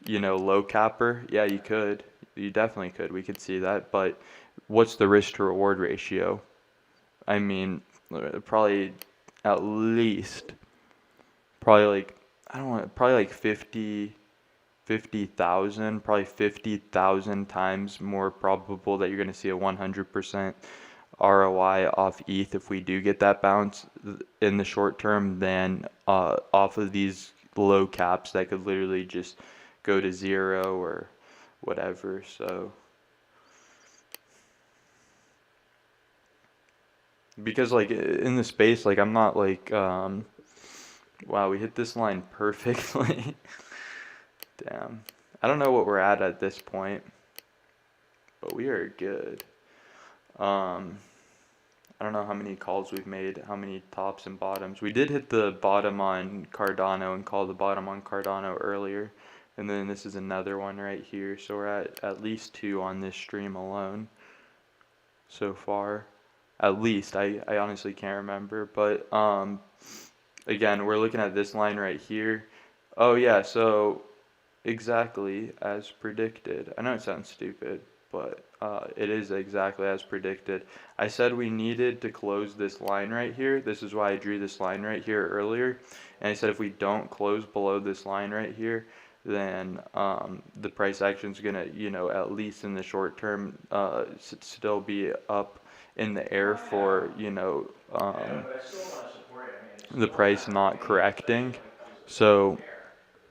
low capper? Yeah, you could. You definitely could. We could see that. But what's the risk to reward ratio? I mean, probably at least, probably like, I don't know, probably like 50,000, probably 50,000 times more probable that you're going to see a 100% ROI off ETH if we do get that bounce in the short term than off of these low caps that could literally just go to zero or whatever. So, because like in the space, like I'm not like, wow, we hit this line perfectly. Damn. I don't know what we're at this point, but we are good. Um, I don't know how many calls we've made, how many tops and bottoms. We did hit the bottom on Cardano and call the bottom on Cardano earlier. And then this is another one right here. So we're at least two on this stream alone so far. At least. I honestly can't remember. But again, we're looking at this line right here. Oh yeah, so exactly as predicted. I know it sounds stupid, but it is exactly as predicted. I said we needed to close this line right here. This is why I drew this line right here earlier. And I said if we don't close below this line right here, then the price action is going to, at least in the short term, still be up in the air for, Yeah, but I still want to support it. I mean, it's the still price kind of not pain, especially correcting. when it comes to the So, air.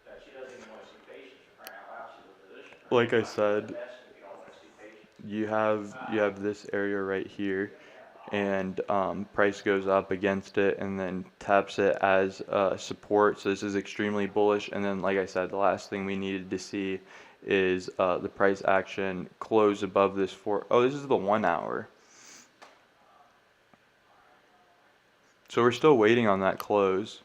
That she doesn't even want to see patients for crying out loud. She's a physician. like I How can you said, invest if you don't want to see patients? you have this area right here, and price goes up against it and then taps it as support. So this is extremely bullish. And then, like I said, the last thing we needed to see is the price action close above this four. Oh, this is the 1 hour. So we're still waiting on that close.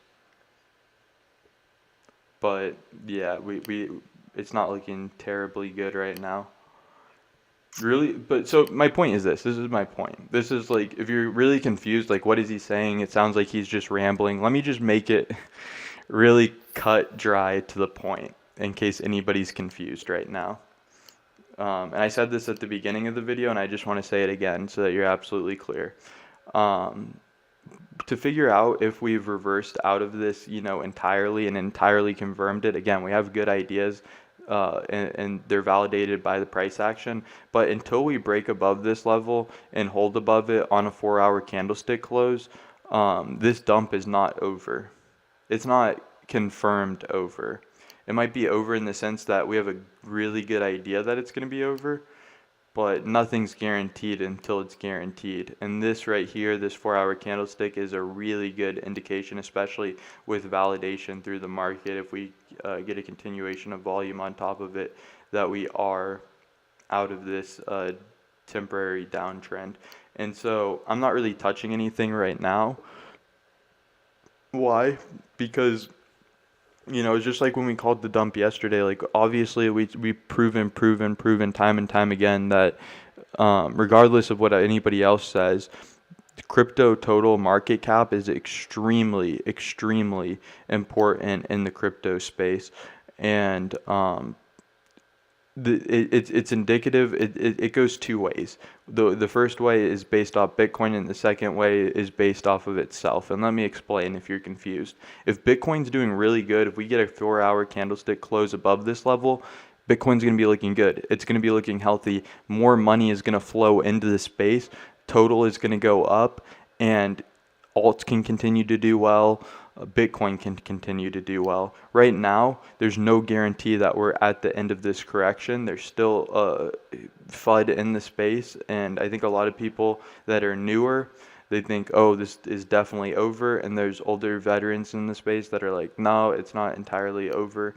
But yeah, we it's not looking terribly good right now. Really, but so my point is this is my point. This is like, if you're really confused, like, what is he saying? It sounds like he's just rambling. Let me just make it really cut dry to the point in case anybody's confused right now. And I said this at the beginning of the video, and I just want to say it again so that you're absolutely clear. Um, to figure out if we've reversed out of this, entirely and entirely confirmed it, again, we have good ideas, and they're validated by the price action. But until we break above this level and hold above it on a 4 hour candlestick close, this dump is not over. It's not confirmed over. It might be over in the sense that we have a really good idea that it's going to be over, but nothing's guaranteed until it's guaranteed. And this right here, this 4-hour candlestick, is a really good indication, especially with validation through the market. If we get a continuation of volume on top of it, that we are out of this temporary downtrend. And so I'm not really touching anything right now. Why? Because it's just like when we called the dump yesterday. Like obviously we proven time and time again that regardless of what anybody else says, crypto total market cap is extremely important in the crypto space, and it's indicative. It goes two ways. The first way is based off Bitcoin, and the second way is based off of itself. And let me explain if you're confused. If Bitcoin's doing really good, if we get a 4-hour candlestick close above this level, Bitcoin's going to be looking good. It's going to be looking healthy. More money is going to flow into the space. Total is going to go up, and alts can continue to do well. Bitcoin can continue to do well. Right now, there's no guarantee that we're at the end of this correction. There's still FUD in the space, and I think a lot of people that are newer, they think, oh, this is definitely over, and there's older veterans in the space that are like, no, it's not entirely over.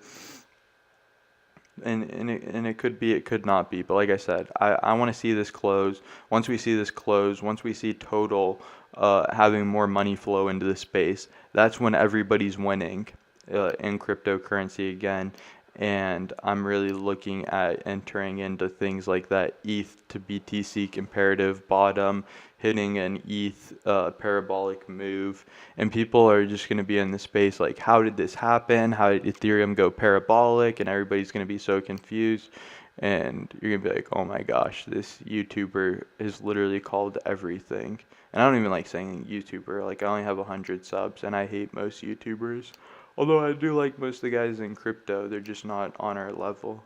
And it could be, it could not be. But like I said, I want to see this close. Once we see this close, once we see total having more money flow into the space, that's when everybody's winning in cryptocurrency again. And I'm really looking at entering into things like that ETH to BTC comparative bottom, hitting an ETH parabolic move, and people are just going to be in the space like, how did this happen? How did Ethereum go parabolic? And everybody's going to be so confused, and you're going to be like, oh my gosh, this YouTuber is literally called everything. And I don't even like saying YouTuber. Like, I only have 100 subs, and I hate most YouTubers. Although I do like most of the guys in crypto, they're just not on our level.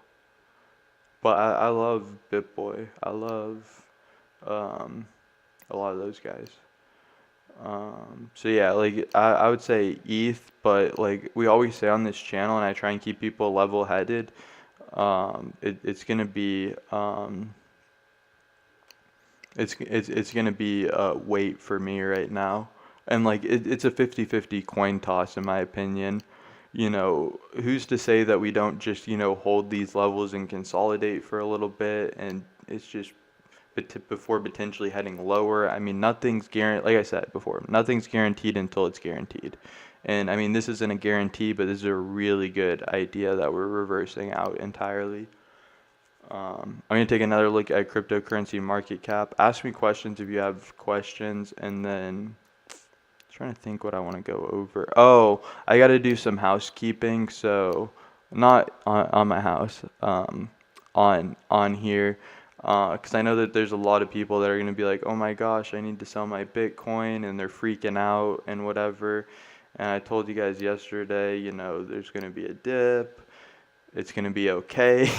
But I love BitBoy. I love um, a lot of those guys. So yeah, like I would say ETH, but like we always say on this channel, and I try and keep people level-headed. It's gonna be it's gonna be weight for me right now, and like it's a 50-50 coin toss in my opinion. Who's to say that we don't just hold these levels and consolidate for a little bit, and it's just before potentially heading lower. I mean, nothing's guaranteed. Like I said before, nothing's guaranteed until it's guaranteed. And I mean, this isn't a guarantee, but this is a really good idea that we're reversing out entirely. I'm going to take another look at cryptocurrency market cap. Ask me questions if you have questions, and then trying to think what I want to go over. Oh, I got to do some housekeeping. So, not on my house, on here, because I know that there's a lot of people that are going to be like, oh my gosh, I need to sell my Bitcoin, and they're freaking out and whatever. And I told you guys yesterday, there's going to be a dip. It's going to be okay.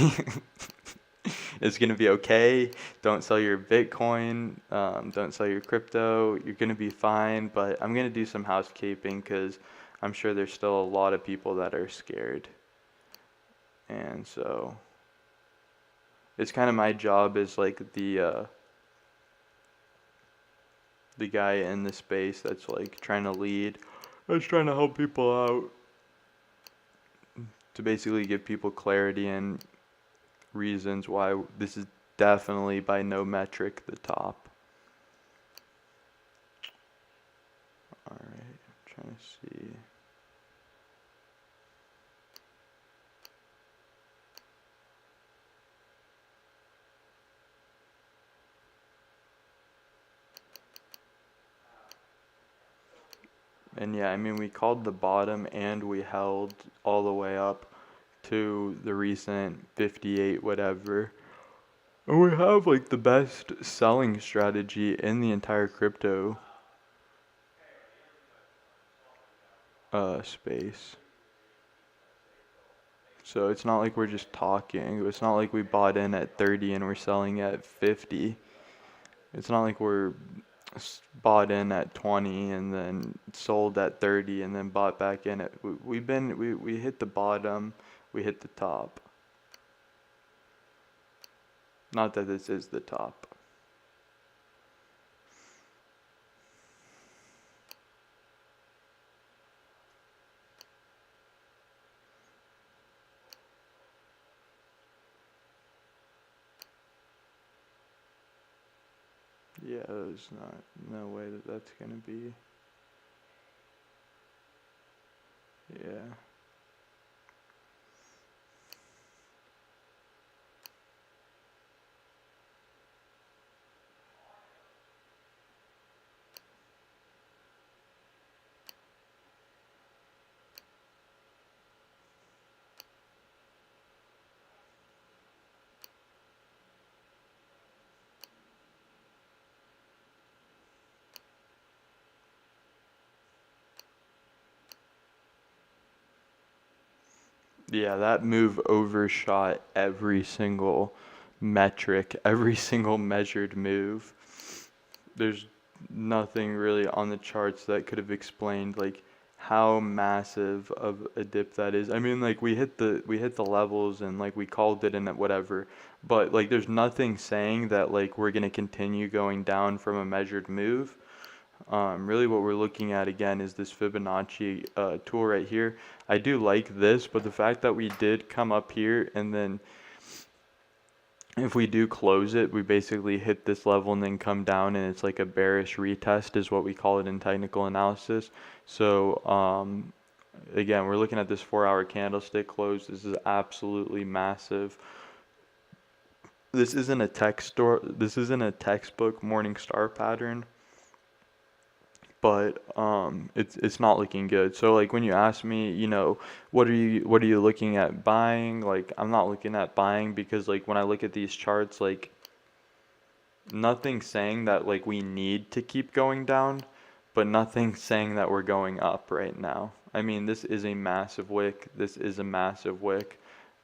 It's going to be okay. Don't sell your Bitcoin. Don't sell your crypto. You're going to be fine. But I'm going to do some housekeeping because I'm sure there's still a lot of people that are scared. And so it's kind of my job as like the guy in the space that's like trying to lead. That's trying to help people out to basically give people clarity and reasons why this is definitely by no metric the top. Alright, I'm trying to see. And yeah, I mean, we called the bottom and we held all the way up to the recent 58 whatever. And we have like the best selling strategy in the entire crypto space. So it's not like we're just talking. It's not like we bought in at 30 and we're selling at 50. It's not like we're bought in at 20 and then sold at 30 and then bought back in at we hit the bottom. we hit the top. Not that this is the top. Yeah, there's no way that that's gonna be. Yeah. Yeah, that move overshot every single metric, every single measured move. There's nothing really on the charts that could have explained like how massive of a dip that is. I mean, like we hit the levels and like we called it and whatever, but like there's nothing saying that like we're gonna continue going down from a measured move. Really what we're looking at again is this Fibonacci tool right here. I do like this, but the fact that we did come up here and then if we do close it, we basically hit this level and then come down and it's like a bearish retest is what we call it in technical analysis. So again, we're looking at this 4-hour candlestick close. This is absolutely massive. This isn't a textbook morning star pattern, but it's not looking good. So like when you ask me, what are you looking at buying? Like I'm not looking at buying because like when I look at these charts, like nothing saying that like we need to keep going down, but nothing saying that we're going up right now. I mean, this is a massive wick. This is a massive wick,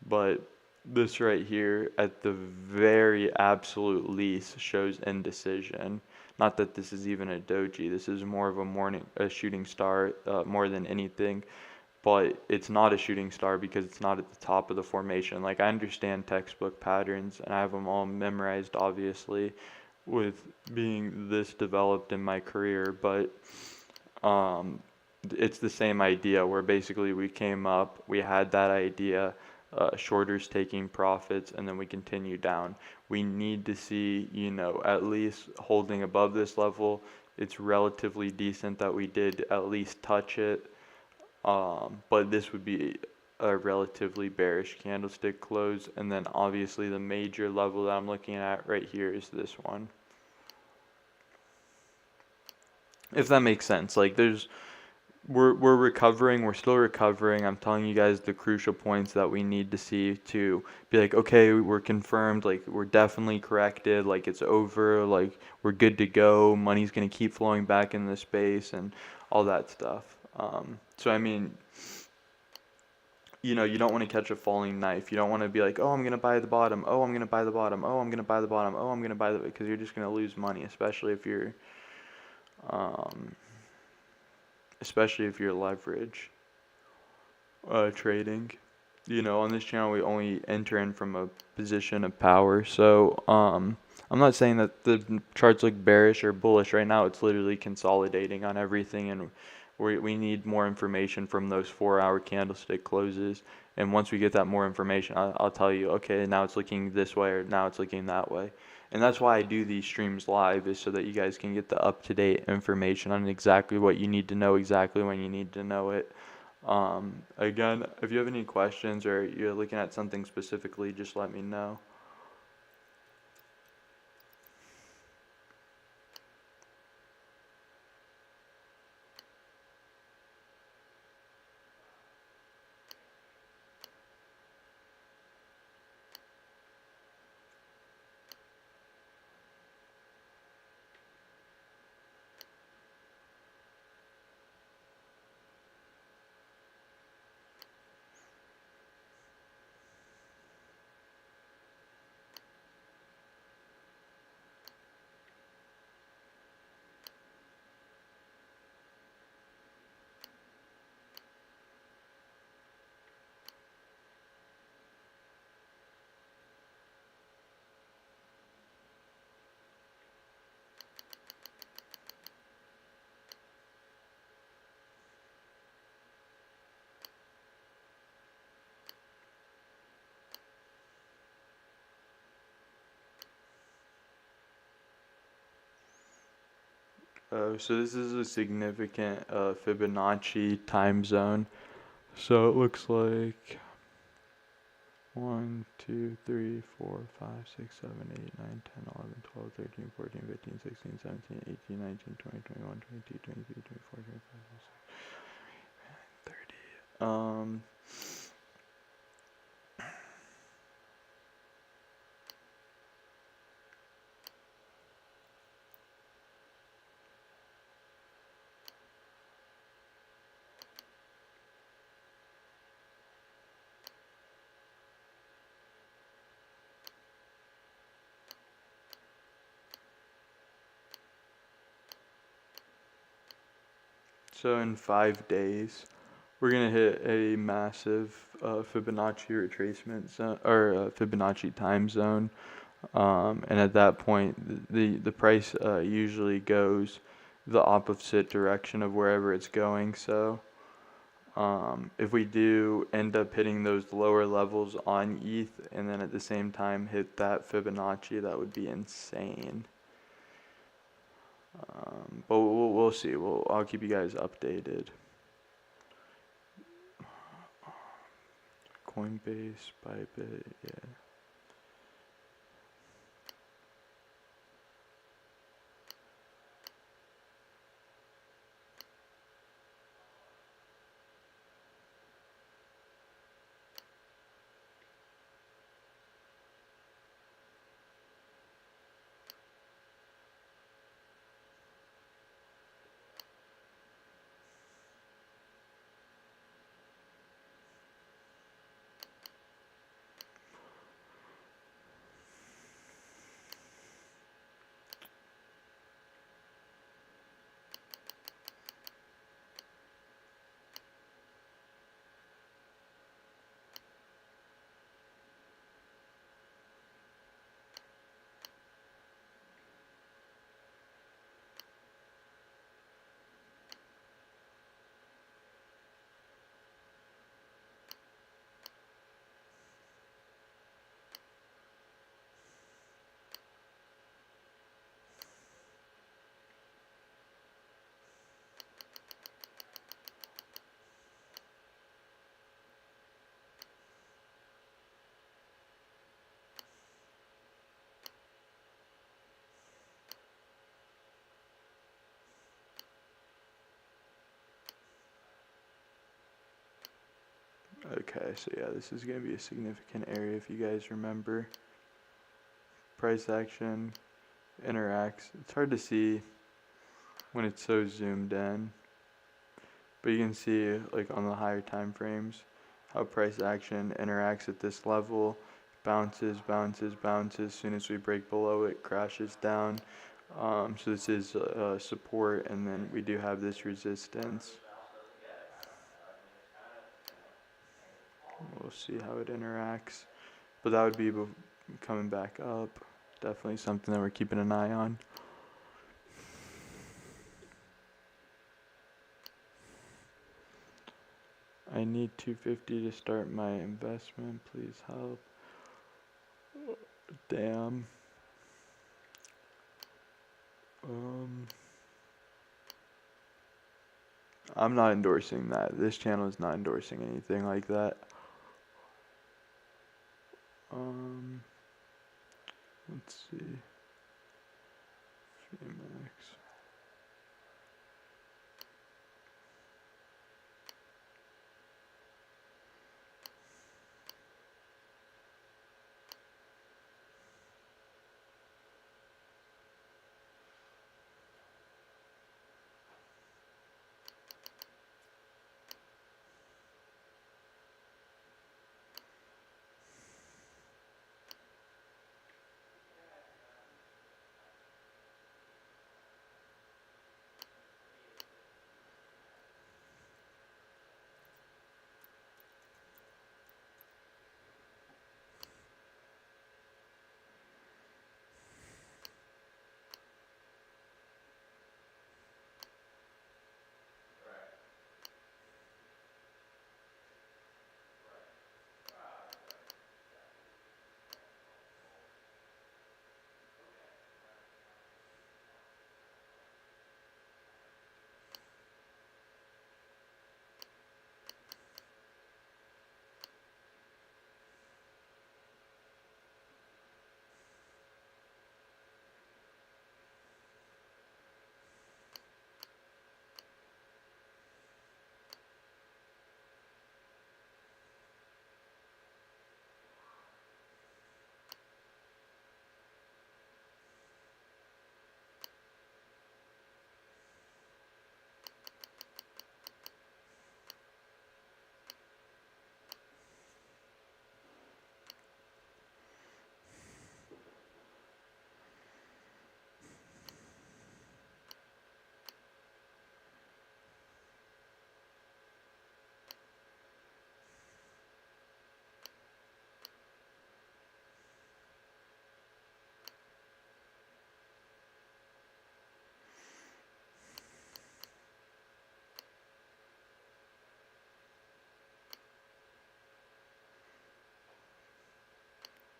but this right here at the very absolute least shows indecision. Not that this is even a doji. This is more of a shooting star, more than anything. But it's not a shooting star because it's not at the top of the formation. Like I understand textbook patterns and I have them all memorized, obviously, with being this developed in my career, but um, it's the same idea where basically we came up, we had that idea, shorters taking profits, and then we continue down. We need to see, at least holding above this level. It's relatively decent that we did at least touch it, but this would be a relatively bearish candlestick close, and then obviously the major level that I'm looking at right here is this one. If that makes sense. Like we're recovering, we're still recovering. I'm telling you guys the crucial points that we need to see to be like, okay, we're confirmed, like we're definitely corrected, like it's over, like we're good to go, money's gonna keep flowing back in the space and all that stuff. So I mean, you don't want to catch a falling knife. You don't want to be like, oh, I'm gonna buy the bottom, oh, I'm gonna buy the bottom, oh, I'm gonna buy the bottom, oh, I'm gonna buy the, because you're just gonna lose money, um, especially if you're leverage trading. On this channel we only enter in from a position of power. So I'm not saying that the charts look bearish or bullish right now. It's literally consolidating on everything, and we need more information from those 4-hour candlestick closes. And once we get that more information, I'll tell you, okay, now it's looking this way or now it's looking that way. And that's why I do these streams live, is so that you guys can get the up-to-date information on exactly what you need to know, exactly when you need to know it. Again, if you have any questions or you're looking at something specifically, just let me know. So this is a significant Fibonacci time zone. So it looks like 1, 2, 3, 4, 5, 6, 7, 8, 9, 10, 11, 12, 13, 14, 15, 16, 17, 18, 19, 20, 21, 22, 23, 24, 25, 26, 30. So in 5 days, we're gonna hit a massive Fibonacci retracement zone or Fibonacci time zone, and at that point, the price usually goes the opposite direction of wherever it's going. So if we do end up hitting those lower levels on ETH and then at the same time hit that Fibonacci, that would be insane. But we'll see. I'll keep you guys updated. Coinbase, Bybit, yeah. Okay, so yeah, this is going to be a significant area if you guys remember. Price action interacts. It's hard to see when it's so zoomed in, but you can see like on the higher time frames how price action interacts at this level, bounces, bounces, bounces. As soon as we break below it, crashes down. So this is support, and then we do have this resistance. We'll see how it interacts, but that would be coming back up. Definitely something that we're keeping an eye on. I need 250 to start my investment. Please help. Damn. I'm not endorsing that. This channel is not endorsing anything like that. Let's see. Max.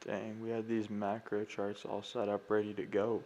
Dang, we had these macro charts all set up ready to go.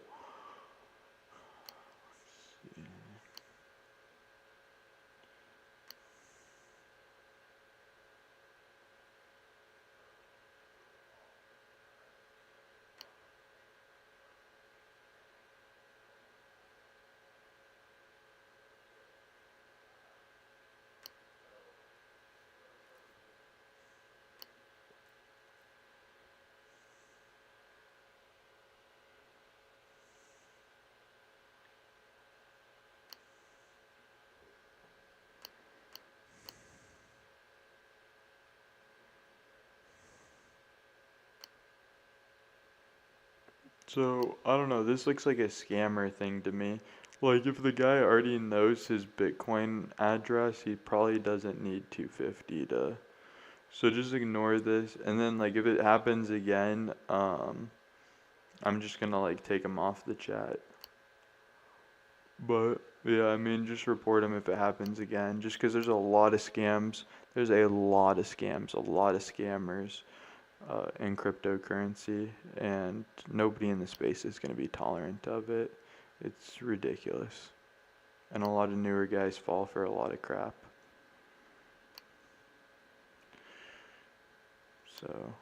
So, I don't know, this looks like a scammer thing to me. Like, if the guy already knows his Bitcoin address, he probably doesn't need 250 to. So just ignore this, and then like if it happens again, I'm just gonna like take him off the chat. But yeah, I mean, just report him if it happens again, just because there's a lot of scams. There's a lot of scams, a lot of scammers in cryptocurrency, and nobody in the space is going to be tolerant of it. It's ridiculous. And a lot of newer guys fall for a lot of crap. So,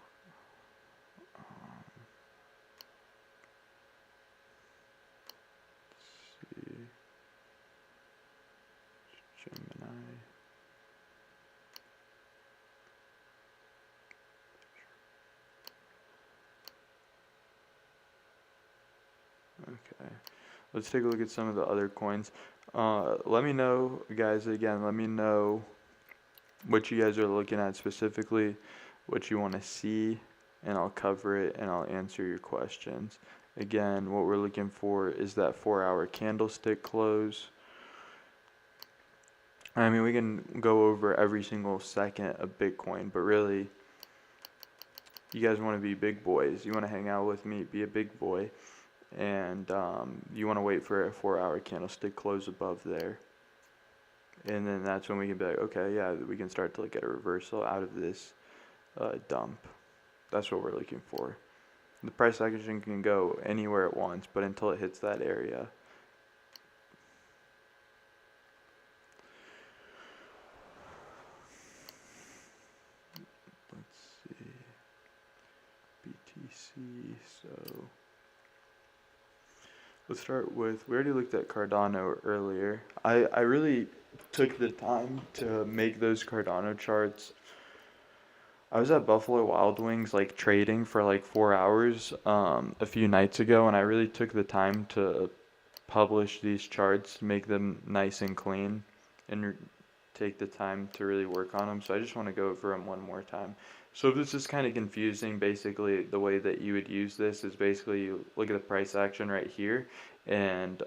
let's see. Gemini. Okay. Let's take a look at some of the other coins. Let me know, guys, again, let me know what you guys are looking at specifically, what you want to see, and I'll cover it and I'll answer your questions. Again, what we're looking for is that 4-hour candlestick close. I mean, we can go over every single second of Bitcoin, but really, you guys want to be big boys. You want to hang out with me, be a big boy, and you want to wait for a 4-hour candlestick close above there. And then that's when we can be like, okay, yeah, we can start to look at a reversal out of this dump. That's what we're looking for. The price action can go anywhere it wants, but until it hits that area. Let's see. BTC, so let's start with, we already looked at Cardano earlier. I really took the time to make those Cardano charts. I was at Buffalo Wild Wings like trading for like 4 hours a few nights ago, and I really took the time to publish these charts, make them nice and clean, and take the time to really work on them. So I just want to go over them one more time. So if this is kind of confusing, basically the way that you would use this is basically you look at the price action right here, and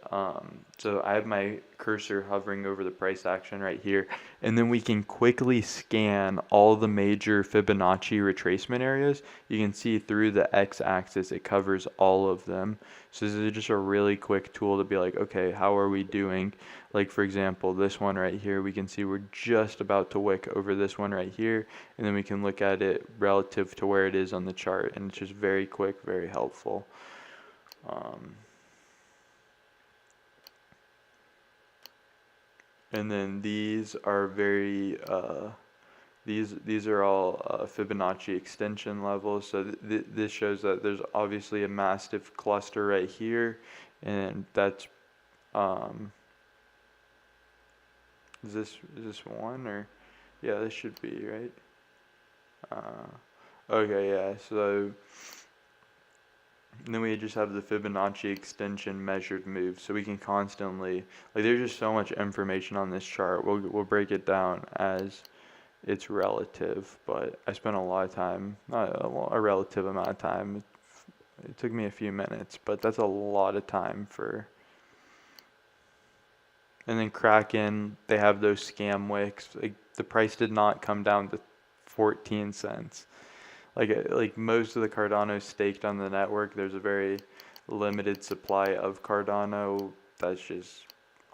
so I have my cursor hovering over the price action right here, and then we can quickly scan all the major Fibonacci retracement areas. You can see through the x-axis it covers all of them. So this is just a really quick tool to be like, okay, how are we doing? Like for example, this one right here, we can see we're just about to wick over this one right here, and then we can look at it relative to where it is on the chart, and it's just very quick, very helpful. And then these are very these are all Fibonacci extension levels. So this shows that there's obviously a massive cluster right here, and that's is this one, or yeah, this should be right. Okay, yeah. So and then we just have the Fibonacci extension measured move, so we can constantly, like, there's just so much information on this chart. We'll break it down as it's relative, but I spent a lot of time, not a relative amount of time. It took me a few minutes, but that's a lot of time for. And then Kraken, they have those scam wicks. Like, the price did not come down to 14 cents. Like most of the Cardano staked on the network, there's a very limited supply of Cardano. That's just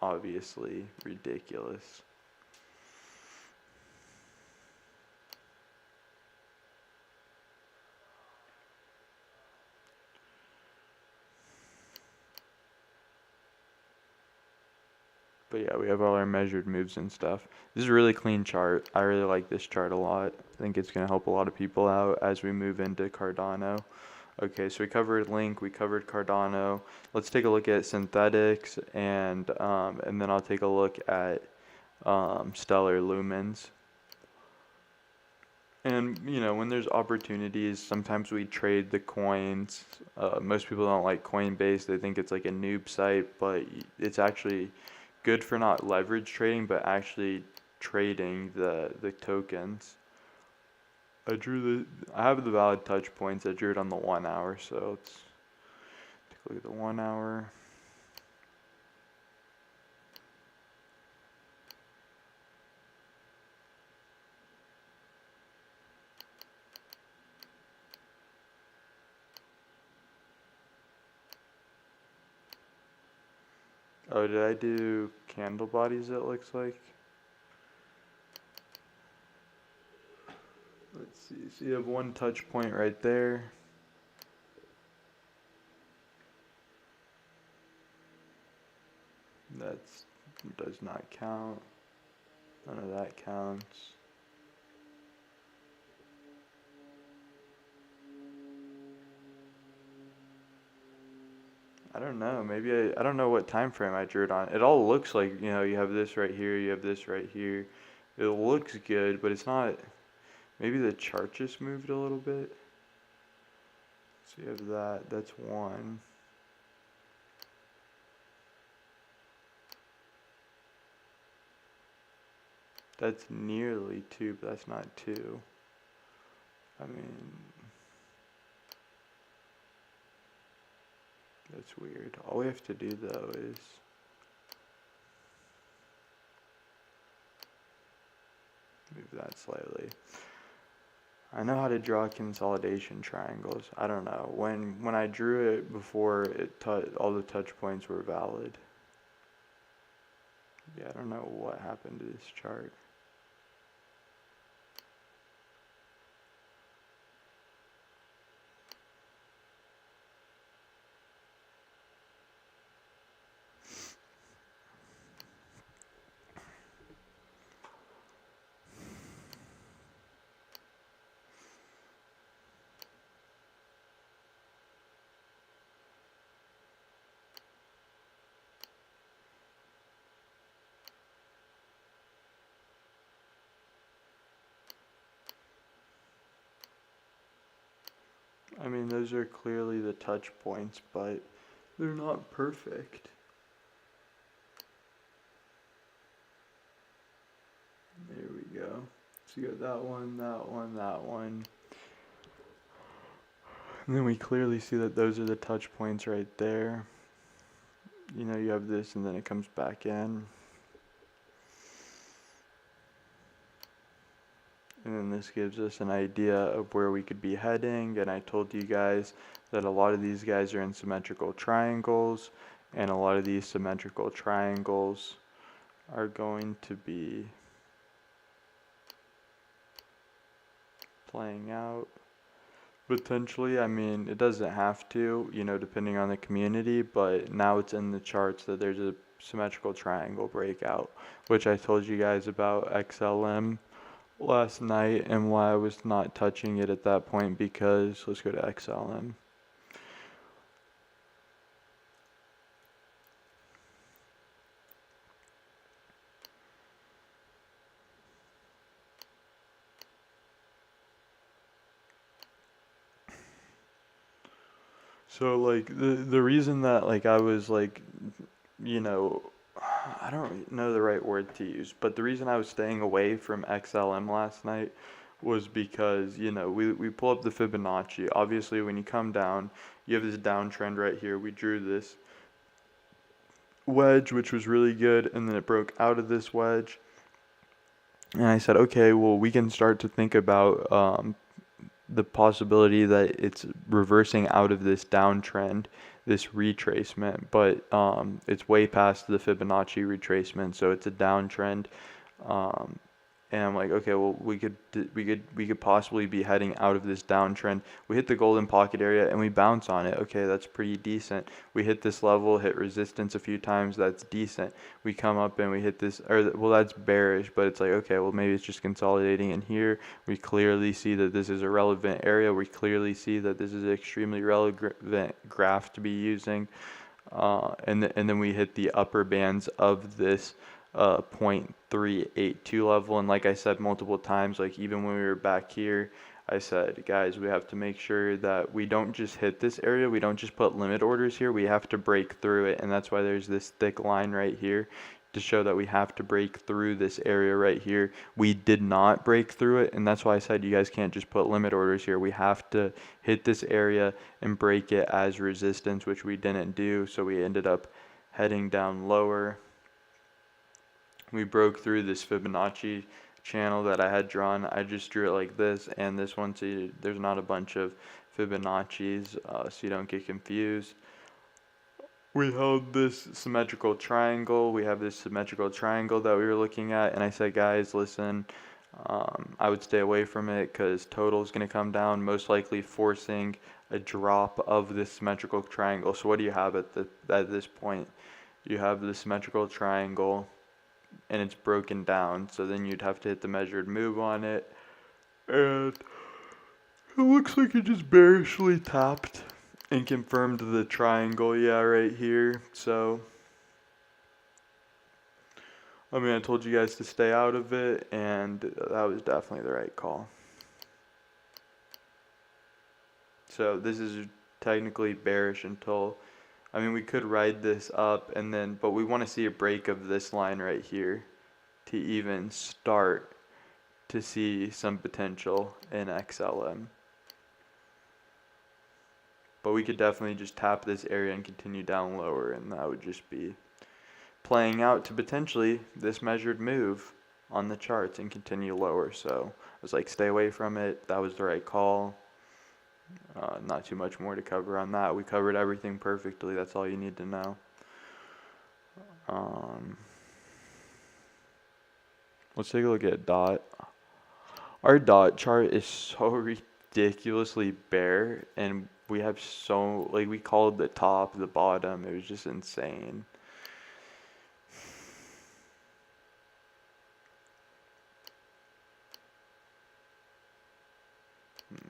obviously ridiculous. But yeah, we have all our measured moves and stuff. This is a really clean chart. I really like this chart a lot. I think it's going to help a lot of people out as we move into Cardano. Okay, so we covered Link, we covered Cardano. Let's take a look at synthetics, and then I'll take a look at stellar lumens. And when there's opportunities, sometimes we trade the coins. Most people don't like Coinbase; they think it's like a noob site, but it's actually good for not leverage trading, but actually trading the tokens. I have the valid touch points. I drew it on the 1 hour, so let's take a look at the 1 hour. Oh, did I do candle bodies, it looks like? Let's see. So you have one touch point right there. That does not count. None of that counts. I don't know. Maybe I don't know what time frame I drew it on. It all looks like, you have this right here, you have this right here. It looks good, but it's not. Maybe the chart just moved a little bit. So you have that. That's one. That's nearly two, but that's not two. I mean, that's weird. All we have to do though is move that slightly. I know how to draw consolidation triangles. I don't know. When I drew it before, all the touch points were valid. Yeah, I don't know what happened to this chart. I mean, those are clearly the touch points, but they're not perfect. There we go. So you got that one, that one, that one. And then we clearly see that those are the touch points right there. You have this and then it comes back in. And then this gives us an idea of where we could be heading. And I told you guys that a lot of these guys are in symmetrical triangles. And a lot of these symmetrical triangles are going to be playing out. Potentially, I mean, it doesn't have to, depending on the community, but now it's in the charts that there's a symmetrical triangle breakout, which I told you guys about XLM last night and why I was not touching it at that point because let's go to XLM. So like the reason that like I was like, you know, I don't know the right word to use, but the reason I was staying away from XLM last night was because, we pull up the Fibonacci. Obviously, when you come down, you have this downtrend right here. We drew this wedge, which was really good, and then it broke out of this wedge. And I said, okay, well, we can start to think about the possibility that it's reversing out of this downtrend, this retracement, but it's way past the Fibonacci retracement, so it's a downtrend. And I'm like, okay, well, we could possibly be heading out of this downtrend. We hit the golden pocket area and we bounce on it. Okay, that's pretty decent. We hit this level, hit resistance a few times. That's decent. We come up and we hit this, or well, that's bearish, but it's like, okay, well, maybe it's just consolidating. And here we clearly see that this is a relevant area. We clearly see that this is an extremely relevant graph to be using. And then we hit the upper bands of this 0.382 level. And like I said multiple times, like even when we were back here, I said, guys, we have to make sure that we don't just hit this area. We don't just put limit orders here. We have to break through it. And that's why there's this thick line right here to show that we have to break through this area right here. We did not break through it, and that's why I said you guys can't just put limit orders here. We have to hit this area and break it as resistance, which we didn't do, so we ended up heading down lower. We broke through this Fibonacci channel that I had drawn. I just drew it like this, and this one, see, there's not a bunch of Fibonacci's, so you don't get confused. We held this symmetrical triangle. We have this symmetrical triangle that we were looking at, and I said, guys, listen, I would stay away from it because total is going to come down, most likely forcing a drop of this symmetrical triangle. So what do you have at this point? You have the symmetrical triangle, and it's broken down. So then you'd have to hit the measured move on it, and it looks like it just bearishly tapped and confirmed the triangle, yeah, right here. So, I mean, I told you guys to stay out of it, and that was definitely the right call. So this is technically bearish until, I mean, we could ride this up and then, but we want to see a break of this line right here to even start to see some potential in XLM. But we could definitely just tap this area and continue down lower, and that would just be playing out to potentially this measured move on the charts and continue lower. So I was like, stay away from it. That was the right call. Not too much more to cover on that. We covered everything perfectly. That's all you need to know. Let's take a look at dot. Our dot chart is so ridiculously bare, and we have so, like, we called the top, the bottom. It was just insane.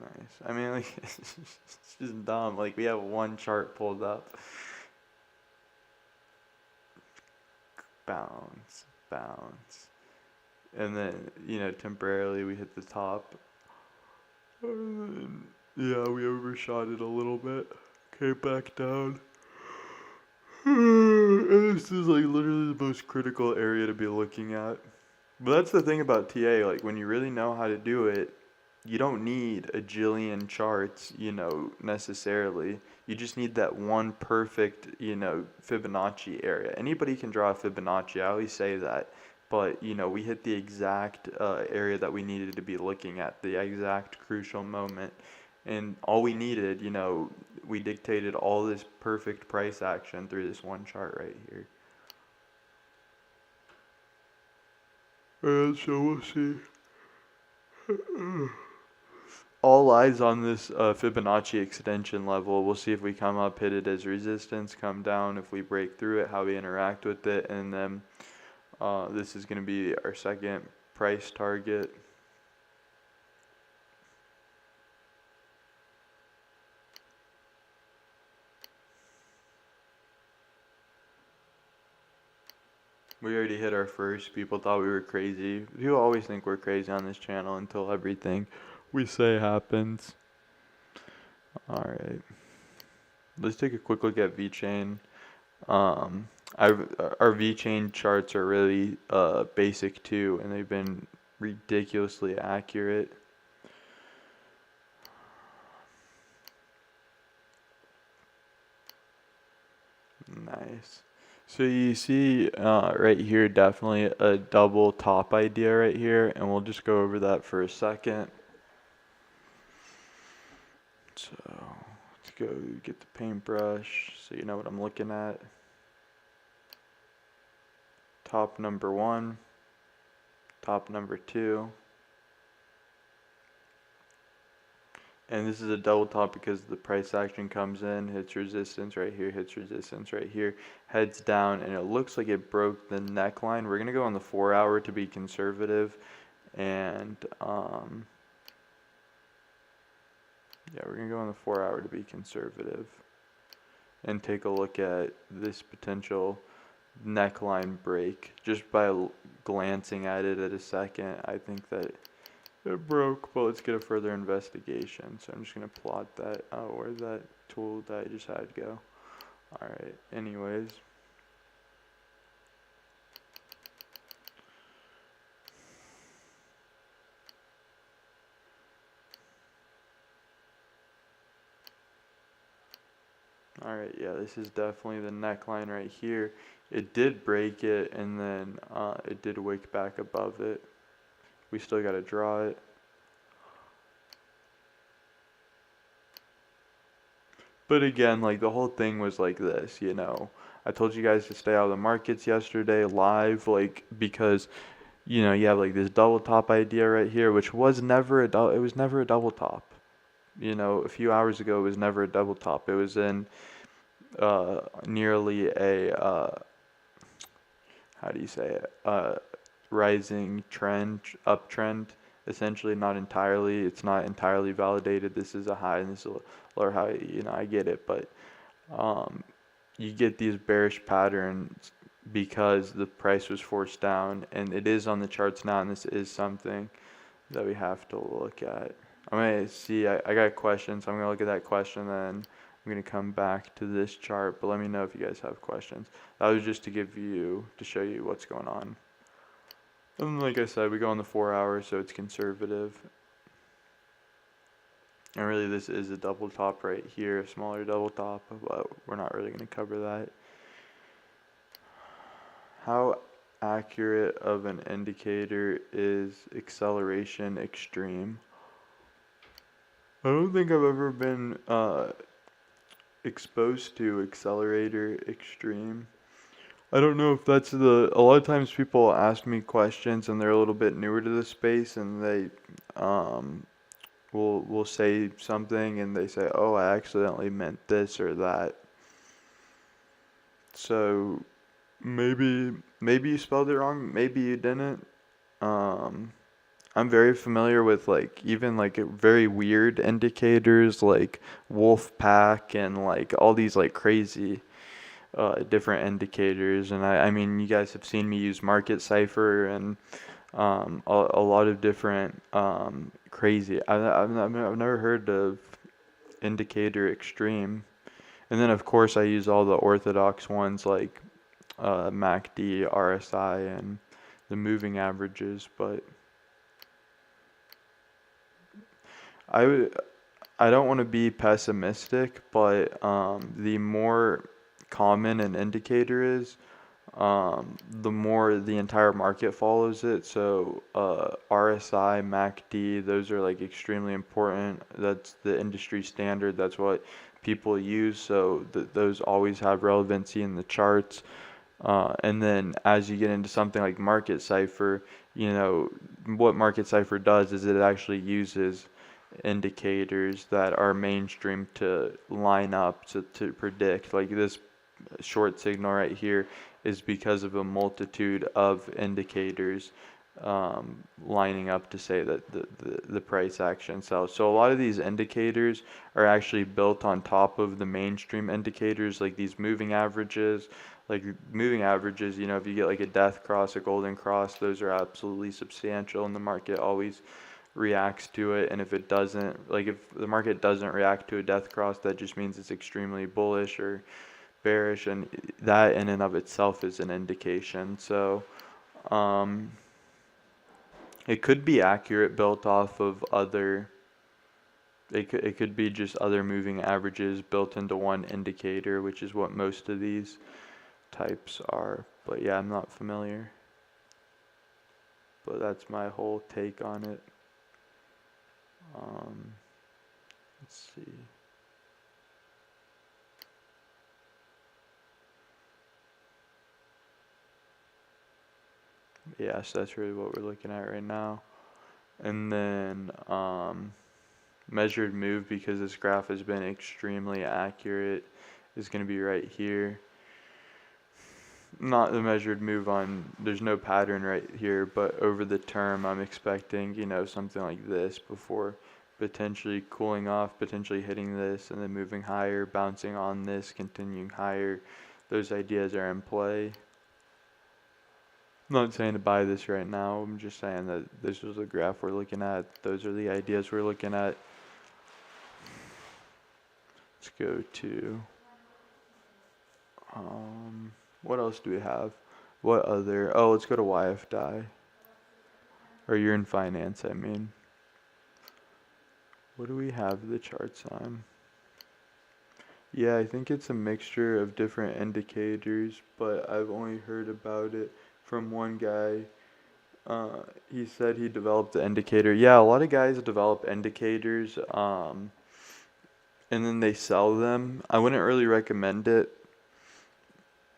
Nice. I mean, like, it's just dumb. Like, we have one chart pulled up. Bounce, bounce. And then, temporarily we hit the top. And then, yeah, we overshot it a little bit. Came back down. And this is, like, literally the most critical area to be looking at. But that's the thing about TA. Like, when you really know how to do it, you don't need a jillion charts, necessarily. You just need that one perfect, Fibonacci area. Anybody can draw a Fibonacci, I always say that. But, we hit the exact area that we needed to be looking at, the exact crucial moment. And all we needed, we dictated all this perfect price action through this one chart right here. And so we'll see. All eyes on this Fibonacci extension level. We'll see if we come up, hit it as resistance, come down, if we break through it, how we interact with it, and then this is going to be our second price target. We already hit our first. People thought we were crazy. People always think we're crazy on this channel until everything we say happens. Alright. Let's take a quick look at VeChain. Our VeChain charts are really basic too, and they've been ridiculously accurate. Nice. So you see right here, definitely a double top idea right here, and we'll just go over that for a second. So let's go get the paintbrush so you know what I'm looking at. Top number one, top number 2. And this is a double top because the price action comes in, hits resistance right here, hits resistance right here, heads down, and it looks like it broke the neckline. We're gonna go on the 4-hour to be conservative, and yeah, we're gonna go on the 4-hour to be conservative, and take a look at this potential neckline break. Just by glancing at it at a second, I think that it broke, but let's get a further investigation. So I'm just gonna plot that. Oh, where'd that tool that I just had go? Alright, anyways. Alright, yeah, this is definitely the neckline right here. It did break it, and then it did wick back above it. We still gotta draw it. But again, like the whole thing was like this, you know. I told you guys to stay out of the markets yesterday live, like because you know you have like this double top idea right here, which was never it was never a double top. You know, a few hours ago it was never a double top. It was in nearly a how do you say it? Rising trend, uptrend. Essentially, not entirely. It's not entirely validated. This is a high and this is a lower high. You know, I get it, but um, you get these bearish patterns because the price was forced down, and it is on the charts now, and this is something that we have to look at. I'm gonna see. I got questions. So I'm gonna look at that question, then I'm gonna come back to this chart. But let me know if you guys have questions. That was just to show you what's going on. And like I said, we go on the 4-hour, so it's conservative. And really, this is a double top right here, a smaller double top, but we're not really gonna cover that. How accurate of an indicator is acceleration extreme? I don't think I've ever been exposed to accelerator extreme. I don't know if that's a lot of times people ask me questions and they're a little bit newer to the space, and they will say something and they say, "Oh, I accidentally meant this or that." So maybe you spelled it wrong, maybe you didn't. Um I'm very familiar with like even like very weird indicators like wolf pack and like all these like crazy different indicators, and I mean you guys have seen me use market cipher and a lot of different crazy. I've never heard of indicator extreme, and then of course I use all the orthodox ones like MACD, RSI, and the moving averages, but I would I don't want to be pessimistic, but the more common an indicator is, the more the entire market follows it. So RSI, MACD, those are like extremely important. That's the industry standard. That's what people use. So those always have relevancy in the charts. And then as you get into something like Market Cipher, you know, what Market Cipher does is it actually uses indicators that are mainstream to line up to predict. Like this short signal right here is because of a multitude of indicators lining up to say that the price action sells. So a lot of these indicators are actually built on top of the mainstream indicators, like these moving averages. Like moving averages, you know, if you get like a death cross, a golden cross, those are absolutely substantial, and the market always reacts to it. And if it doesn't, like if the market doesn't react to a death cross, that just means it's extremely bullish or bearish, and that in and of itself is an indication. So um, it could be accurate built off of other. It could be just other moving averages built into one indicator, which is what most of these types are. But yeah, I'm not familiar. But that's my whole take on it. Um, let's see. Yeah, so that's really what we're looking at right now. And then measured move, because this graph has been extremely accurate, is going to be right here. Not the measured move on, there's no pattern right here, but over the term I'm expecting, something like this before potentially cooling off, potentially hitting this and then moving higher, bouncing on this, continuing higher. Those ideas are in play. I'm not saying to buy this right now, I'm just saying that this is the graph we're looking at. Those are the ideas we're looking at. Let's go to, what else do we have? What other, oh, let's go to YFDI. Or you're in finance, I mean. What do we have the charts on? Yeah, I think it's a mixture of different indicators, but I've only heard about it from one guy. He said he developed the indicator. Yeah, a lot of guys develop indicators, and then they sell them. I wouldn't really recommend it.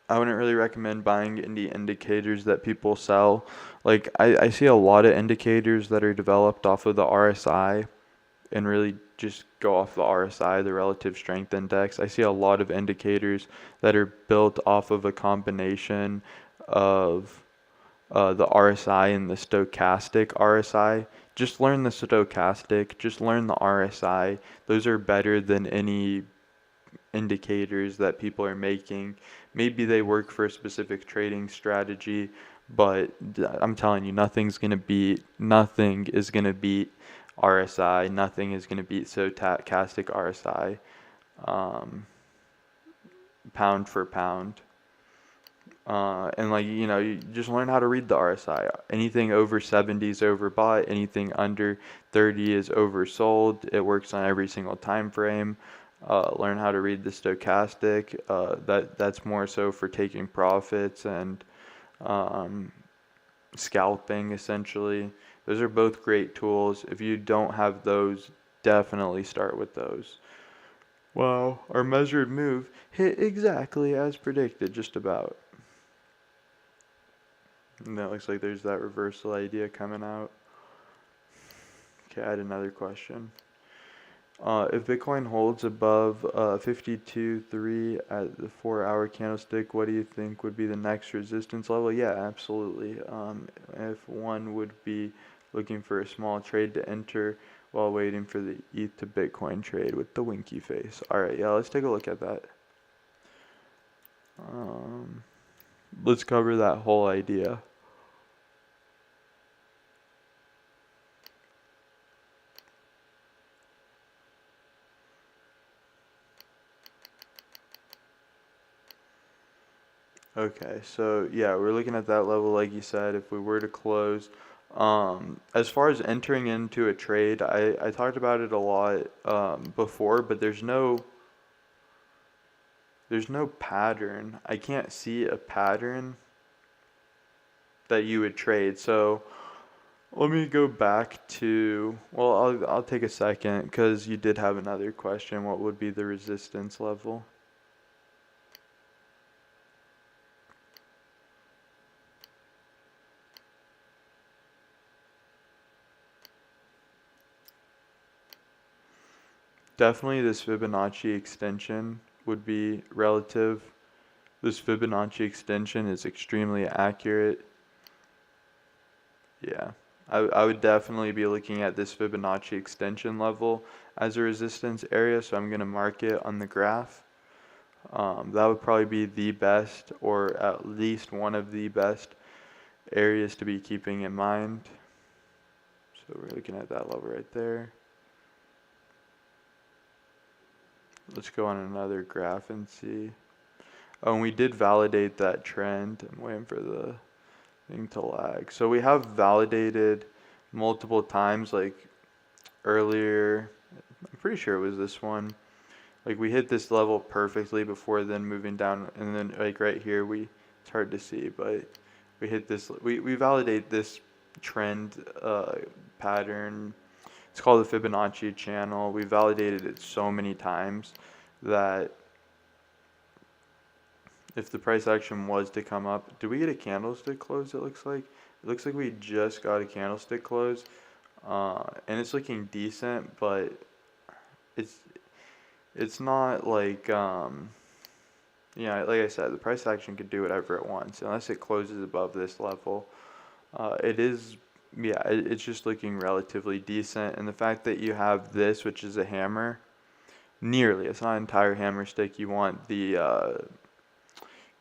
I wouldn't really recommend buying indie indicators that people sell. Like, I see a lot of indicators that are developed off of the RSI and really just go off the RSI, the relative strength index. I see a lot of indicators that are built off of a combination of the RSI and the stochastic RSI. Just learn the stochastic, just learn the RSI. Those are better than any indicators that people are making. Maybe they work for a specific trading strategy, but I'm telling you, nothing is going to beat RSI. Nothing is going to beat stochastic RSI, pound for pound. And like, you just learn how to read the RSI. Anything over 70 is overbought. Anything under 30 is oversold. It works on every single time frame. Learn how to read the stochastic. That's more so for taking profits and scalping, essentially. Those are both great tools. If you don't have those, definitely start with those. Wow, our measured move hit exactly as predicted, just about. And that looks like there's that reversal idea coming out. Okay, I had another question. If Bitcoin holds above 52.3 at the 4-hour candlestick, what do you think would be the next resistance level? Yeah, absolutely. If one would be looking for a small trade to enter while waiting for the ETH to Bitcoin trade with the winky face. All right, yeah, let's take a look at that. Let's cover that whole idea. Okay, so yeah, we're looking at that level, like you said, if we were to close. As far as entering into a trade, I talked about it a lot before, but there's no pattern. I can't see a pattern that you would trade. So let me go back to, well, I'll take a second because you did have another question. What would be the resistance level? Definitely this Fibonacci extension would be relative. This Fibonacci extension is extremely accurate. Yeah, I would definitely be looking at this Fibonacci extension level as a resistance area, so I'm going to mark it on the graph. That would probably be the best, or at least one of the best areas to be keeping in mind. So we're looking at that level right there. Let's go on another graph and see. Oh, and we did validate that trend. I'm waiting for the thing to lag. So we have validated multiple times, like earlier. I'm pretty sure it was this one. Like we hit this level perfectly before then moving down, and then like right here it's hard to see, but we hit this. We validate this trend pattern. It's called the Fibonacci channel. We validated it so many times that if the price action was to come up, did we get a candlestick close? It looks like It looks like we just got a candlestick close, and it's looking decent, but it's it's not like yeah, like I said, the price action could do whatever it wants unless it closes above this level. It is, yeah, it's just looking relatively decent, and the fact that you have this, which is a hammer, nearly, it's not an entire hammer stick. You want the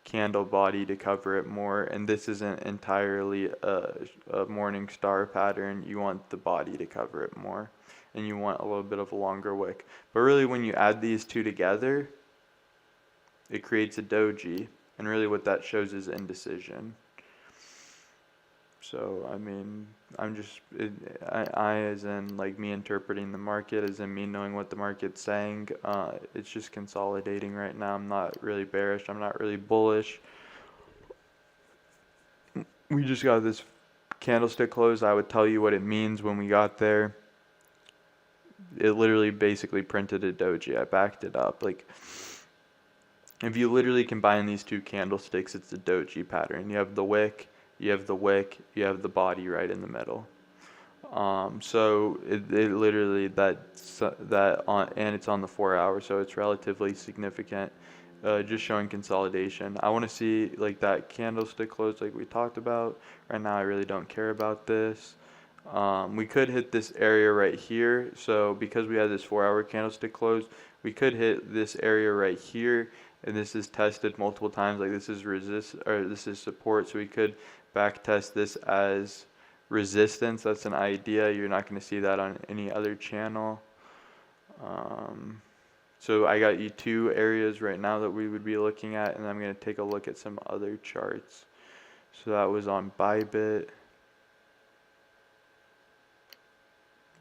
candle body to cover it more, and this isn't entirely a morning star pattern. You want the body to cover it more, and you want a little bit of a longer wick. But really, when you add these two together, it creates a doji, and really what that shows is indecision. So, I mean, I as in like me interpreting the market, as in me knowing what the market's saying, it's just consolidating right now. I'm not really bearish, I'm not really bullish. We just got this candlestick close. I would tell you what it means when we got there. It literally basically printed a doji. I backed it up. Like, if you literally combine these two candlesticks, it's a doji pattern. You have the wick, you have the wick, you have the body right in the middle. So it literally that on, and it's on the 4 hour, so it's relatively significant. Just showing consolidation. I want to see like that candlestick close like we talked about. Right now, I really don't care about this. We could hit this area right here. So because we had this 4 hour candlestick close, we could hit this area right here, and this is tested multiple times. Like this is this is support. So we could back test this as resistance. That's an idea. You're not going to see that on any other channel. So I got you two areas right now that we would be looking at, and I'm going to take a look at some other charts. So that was on Bybit.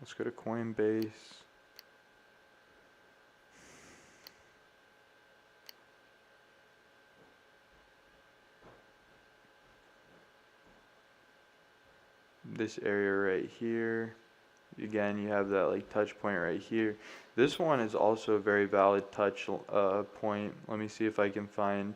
Let's go to Coinbase. This area right here. Again, you have that like touch point right here. This one is also a very valid touch point. Let me see if I can find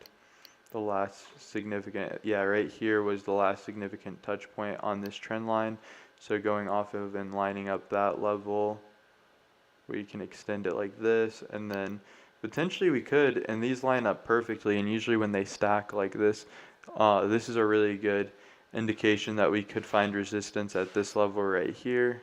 the last significant, yeah, right here was the last significant touch point on this trend line. So going off of and lining up that level, we can extend it like this, and then potentially we could, and these line up perfectly, and usually when they stack like this, this is a really good indication that we could find resistance at this level right here.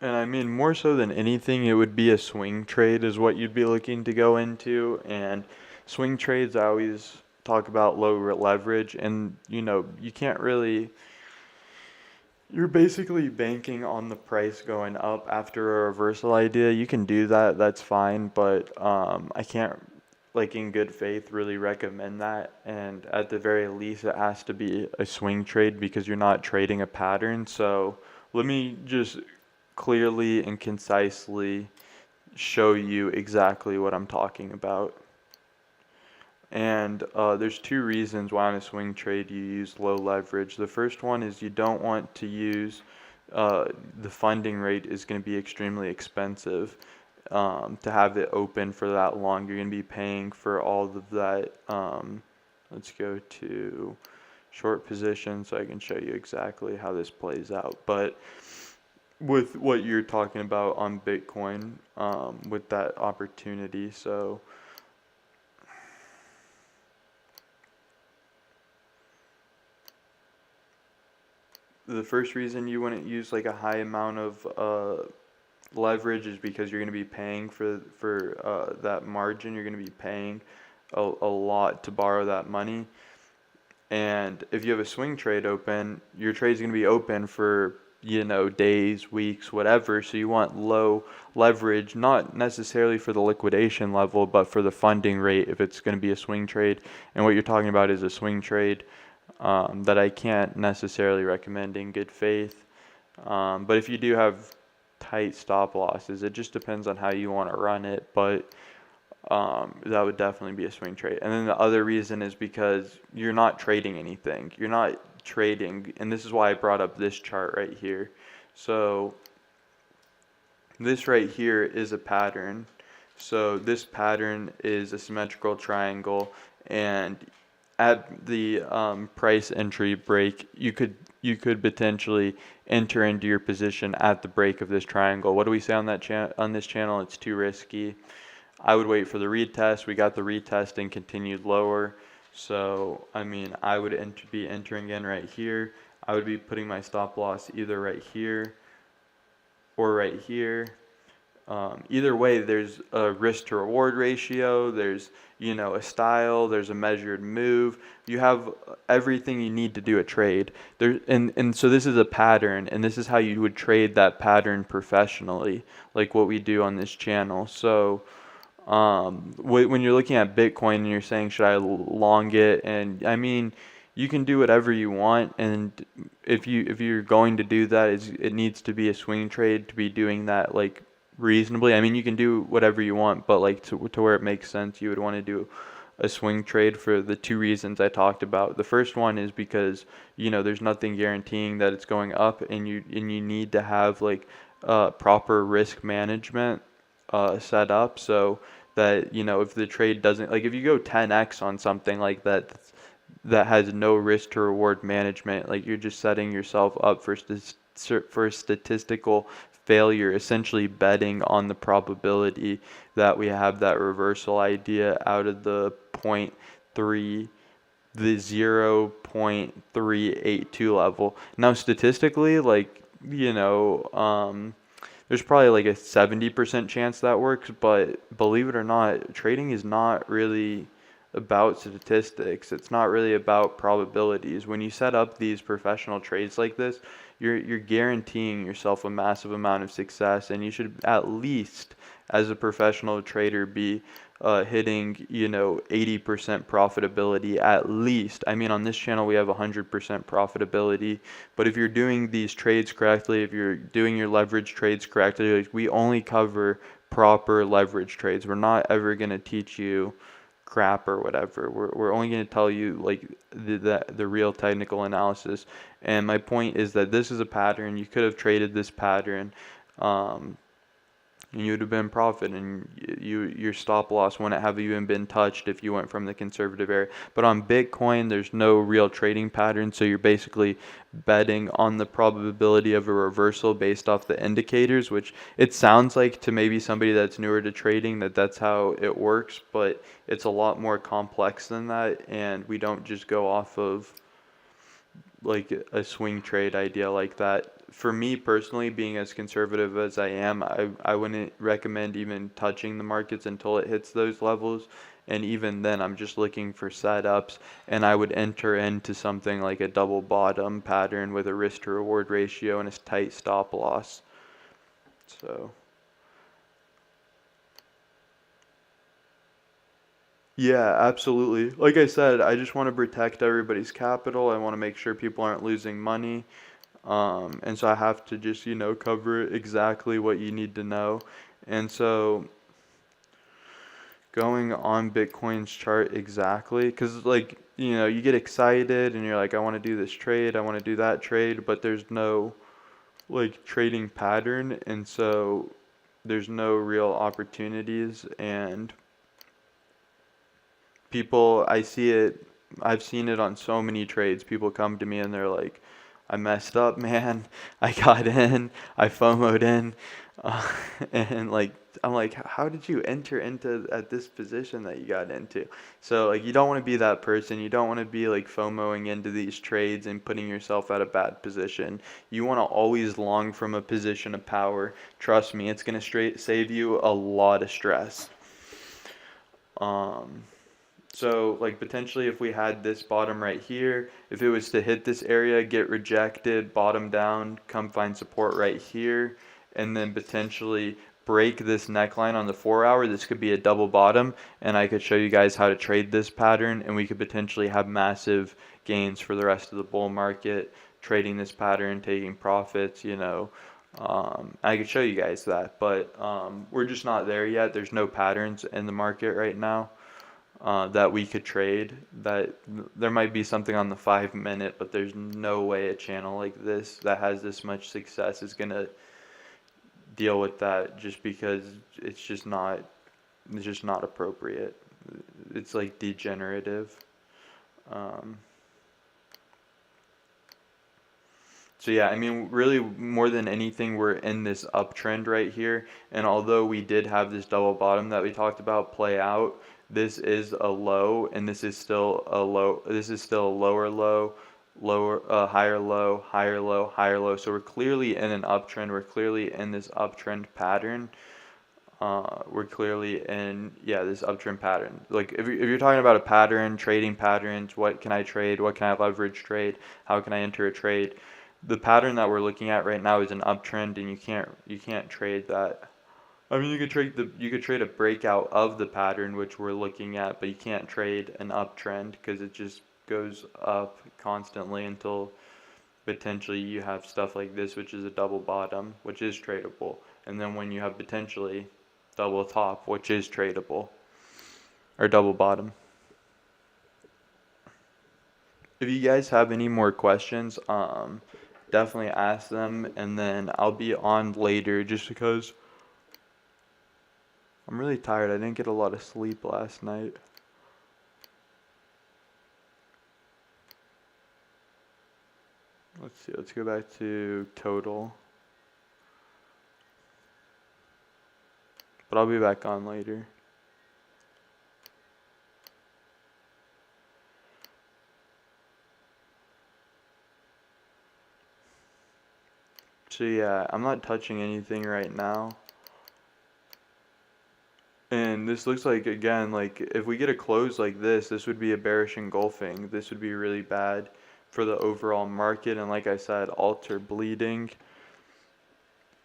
And I mean, more so than anything, it would be a swing trade is what you'd be looking to go into. And swing trades, I always talk about low leverage, and you can't really, you're basically banking on the price going up after a reversal idea. You can do that, that's fine, but I can't, like in good faith, really recommend that. And at the very least, it has to be a swing trade because you're not trading a pattern. So let me just clearly and concisely show you exactly what I'm talking about. And there's two reasons why on a swing trade you use low leverage. The first one is you don't want to use, the funding rate is going to be extremely expensive to have it open for that long. You're going to be paying for all of that. Let's go to short position so I can show you exactly how this plays out. But with what you're talking about on Bitcoin, with that opportunity, so the first reason you wouldn't use like a high amount of leverage is because you're going to be paying for that margin. You're going to be paying a lot to borrow that money. And if you have a swing trade open, your trade's going to be open for days, weeks, whatever. So you want low leverage, not necessarily for the liquidation level, but for the funding rate if it's going to be a swing trade. And what you're talking about is a swing trade that I can't necessarily recommend in good faith. But if you do have tight stop losses, it just depends on how you want to run it. But that would definitely be a swing trade. And then the other reason is because you're not trading anything. You're not trading, and this is why I brought up this chart right here. So this right here is a pattern. So this pattern is a symmetrical triangle, and at the price entry break, you could potentially enter into your position at the break of this triangle. What do we say on that on this channel? It's too risky. I would wait for the retest. We got the retest and continued lower. So, I mean, I would be entering in right here. I would be putting my stop loss either right here or right here. Either way, there's a risk to reward ratio, there's, a style, there's a measured move. You have everything you need to do a trade. And so this is a pattern, and this is how you would trade that pattern professionally, like what we do on this channel. So when you're looking at Bitcoin and you're saying, should I long it? And I mean, you can do whatever you want, and if you're going to do that, it needs to be a swing trade to be doing that like reasonably. I mean, you can do whatever you want, but like to where it makes sense, you would want to do a swing trade for the two reasons I talked about. The first one is because there's nothing guaranteeing that it's going up, and you need to have like proper risk management set up so that if the trade doesn't, like, if you go 10x on something like that that has no risk to reward management, like, you're just setting yourself up for statistical failure, essentially betting on the probability that we have that reversal idea out of the 0.382 level. Now statistically, like, there's probably like a 70% chance that works, but believe it or not, trading is not really about statistics. It's not really about probabilities. When you set up these professional trades like this, you're guaranteeing yourself a massive amount of success, and you should at least, as a professional trader, be hitting 80% profitability at least. I mean, on this channel we have 100% profitability, but if you're doing these trades correctly, if you're doing your leverage trades correctly, like, we only cover proper leverage trades. We're not ever going to teach you crap or whatever. We're only going to tell you like the real technical analysis. And my point is that this is a pattern. You could have traded this pattern, and you would have been profit, and your stop loss wouldn't have even been touched if you went from the conservative area. But on Bitcoin, there's no real trading pattern, so you're basically betting on the probability of a reversal based off the indicators, which it sounds like to maybe somebody that's newer to trading that's how it works, but it's a lot more complex than that, and we don't just go off of like a swing trade idea like that. For me personally, being as conservative as I am, I wouldn't recommend even touching the markets until it hits those levels. And even then, I'm just looking for setups, and I would enter into something like a double bottom pattern with a risk to reward ratio and a tight stop loss. So yeah, absolutely. Like I said, I just want to protect everybody's capital. I want to make sure people aren't losing money. And so I have to just, cover exactly what you need to know. And so going on Bitcoin's chart exactly, because like, you get excited and you're like, I want to do this trade, I want to do that trade, but there's no like trading pattern. And so there's no real opportunities, and people, I've seen it on so many trades. People come to me and they're like, I messed up, man. I got in, I FOMO'd in, uh, and like, I'm like, how did you enter into at this position that you got into? So like, you don't want to be that person. You don't want to be like FOMOing into these trades and putting yourself at a bad position. You want to always long from a position of power. Trust me, it's gonna save you a lot of stress. Um, So like potentially if we had this bottom right here, if it was to hit this area, get rejected, bottom down, come find support right here, and then potentially break this neckline on the 4 hour, this could be a double bottom, and I could show you guys how to trade this pattern, and we could potentially have massive gains for the rest of the bull market, trading this pattern, taking profits, I could show you guys that, but we're just not there yet. There's no patterns in the market right now. that we could trade. That there might be something on the 5 minute, but there's no way a channel like this that has this much success is gonna deal with that just because it's just not it's just not appropriate. It's like degenerative. Um, So yeah, I mean, really more than anything, we're in this uptrend right here. And although we did have this double bottom that we talked about play out, this is a low, and this is still a low. This is still a lower low, higher low, higher low, higher low. So we're clearly in an uptrend. We're clearly in this uptrend pattern. We're clearly in, yeah, this uptrend pattern. Like if you're talking about a pattern, trading patterns, what can I trade? What can I leverage trade? How can I enter a trade? The pattern that we're looking at right now is an uptrend, and you can't trade that. I mean, you could trade a breakout of the pattern which we're looking at, but you can't trade an uptrend because it just goes up constantly until potentially you have stuff like this, which is a double bottom, which is tradable, and then when you have potentially double top, which is tradable, or double bottom. If you guys have any more questions, definitely ask them, and then I'll be on later just because I'm really tired. I didn't get a lot of sleep last night. Let's see, let's go back to total. But I'll be back on later. So yeah, I'm not touching anything right now. And this looks like, again, like if we get a close like this would be a bearish engulfing. This would be really bad for the overall market. And like I said, alts are bleeding.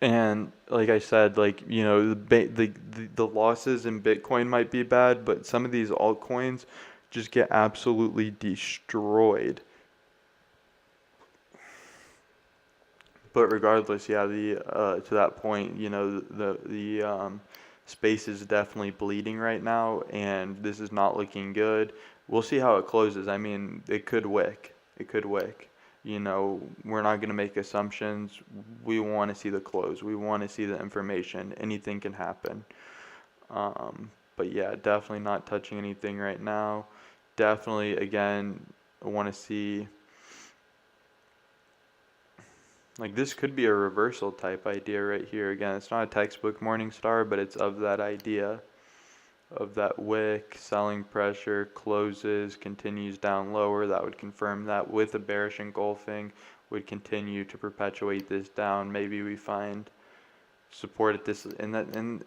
And like I said, like, you know, the losses in Bitcoin might be bad, but some of these altcoins just get absolutely destroyed. But regardless, yeah, the to that point, you know, the space is definitely bleeding right now, and this is not looking good. We'll see how it closes. I mean, it could wick. It could wick. You know, we're not going to make assumptions. We want to see the close. We want to see the information. Anything can happen. But yeah, definitely not touching anything right now. Definitely, again, I want to see. Like this could be a reversal type idea right here. Again, it's not a textbook morning star, but it's of that idea of that wick, selling pressure, closes, continues down lower. That would confirm that with a bearish engulfing would continue to perpetuate this down. Maybe we find support at this, and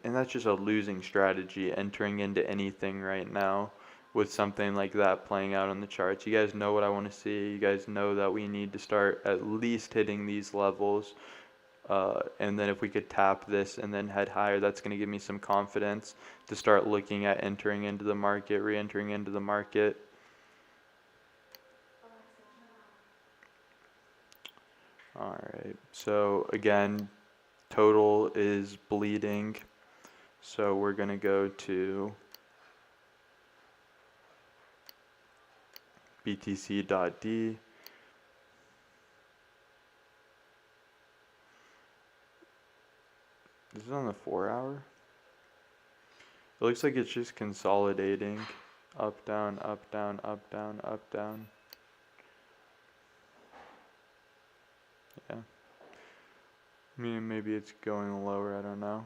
that's just a losing strategy entering into anything right now with something like that playing out on the charts. You guys know what I want to see. You guys know that we need to start at least hitting these levels. And then if we could tap this and then head higher, that's going to give me some confidence to start looking at entering into the market, re-entering into the market. All right. So again, total is bleeding. So we're going to go to BTC.D. This is on the 4 hour. It looks like it's just consolidating. Up, down, up, down, up, down, up, down. Yeah. I mean, maybe it's going lower, I don't know.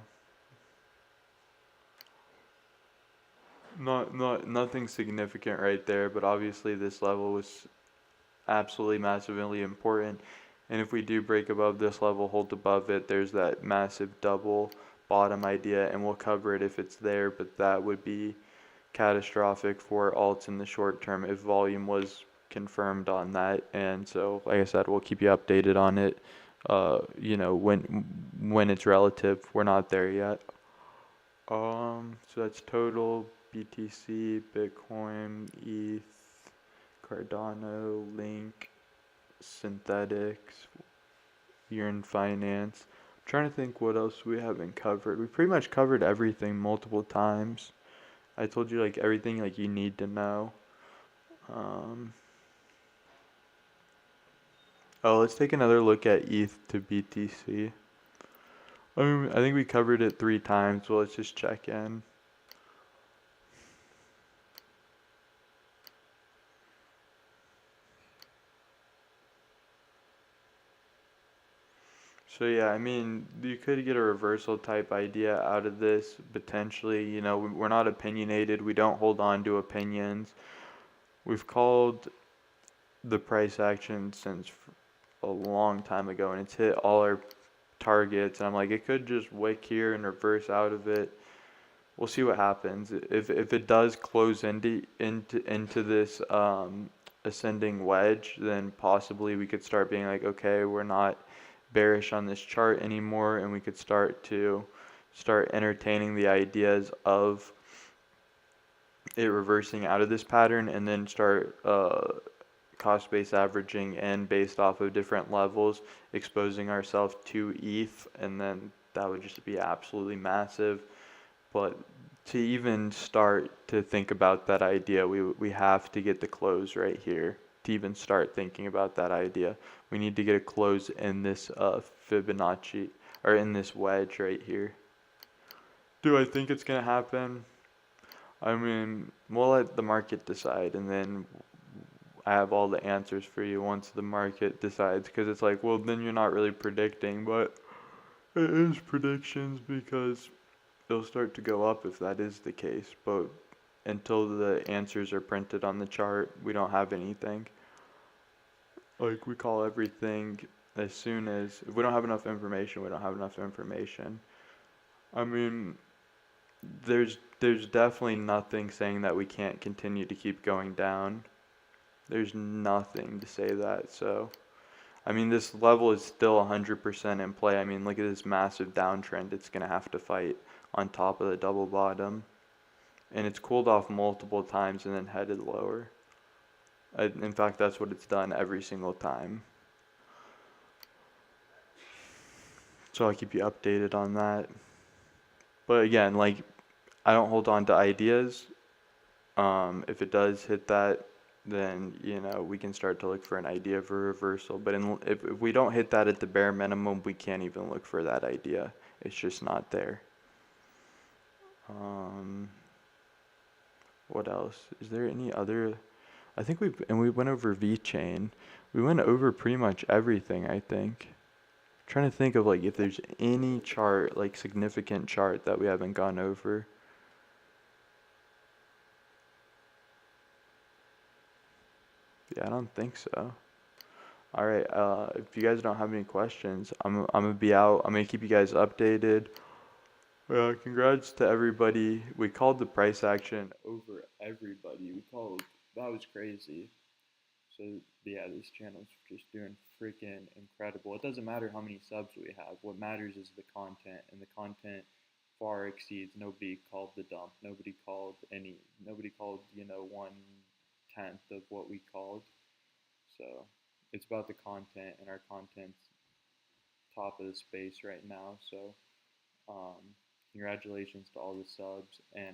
Nothing significant right there, but obviously this level was absolutely massively important. And if we do break above this level, hold above it, there's that massive double bottom idea, and we'll cover it if it's there, but that would be catastrophic for alts in the short term if volume was confirmed on that. And so, like I said, we'll keep you updated on it. You know, when it's relative, we're not there yet. So that's total BTC, Bitcoin, ETH, Cardano, Link, Synthetics, Yearn Finance. I'm trying to think what else we haven't covered. We pretty much covered everything multiple times. I told you like everything like you need to know. Um, oh, let's take another look at ETH to BTC. I mean, I think we covered it 3 times, so let's just check in. So yeah, I mean, you could get a reversal type idea out of this potentially. You know, we're not opinionated. We don't hold on to opinions. We've called the price action since a long time ago, and it's hit all our targets. And I'm like, it could just wick here and reverse out of it. We'll see what happens. If it does close into this ascending wedge, then possibly we could start being like, okay, we're not bearish on this chart anymore, and we could start entertaining the ideas of it reversing out of this pattern, and then start cost-based averaging and based off of different levels, exposing ourselves to ETH, and then that would just be absolutely massive. But to even start to think about that idea, we have to get the close right here. To even start thinking about that idea, we need to get a close in this Fibonacci, or in this wedge right here. Do I think it's gonna happen? I mean, we'll let the market decide, and then I have all the answers for you once the market decides, because it's like, well, then you're not really predicting, but it is predictions because it'll start to go up if that is the case, but until the answers are printed on the chart, we don't have anything. Like, we call everything as soon as, if we don't have enough information, we don't have enough information. I mean, there's definitely nothing saying that we can't continue to keep going down. There's nothing to say that, so I mean, this level is still 100% in play. I mean, look at this massive downtrend it's going to have to fight on top of the double bottom. And it's cooled off multiple times and then headed lower. In fact, that's what it's done every single time. So I'll keep you updated on that. But again, like, I don't hold on to ideas. If it does hit that, then, you know, we can start to look for an idea for reversal. But if we don't hit that at the bare minimum, we can't even look for that idea. It's just not there. Um, what else? Is there any other? I think we went over VeChain. We went over pretty much everything, I think. I'm trying to think of like if there's any chart, like significant chart that we haven't gone over. Yeah, I don't think so. All right, if you guys don't have any questions, I'm gonna be out. I'm gonna keep you guys updated. Congrats to everybody. We called the price action over everybody. That was crazy. So yeah, this channel's just doing freaking incredible. It doesn't matter how many subs we have. What matters is the content, and the content far exceeds. Nobody called the dump. Nobody called, 1/10 of what we called. So it's about the content, and our content's top of the space right now. So congratulations to all the subs, and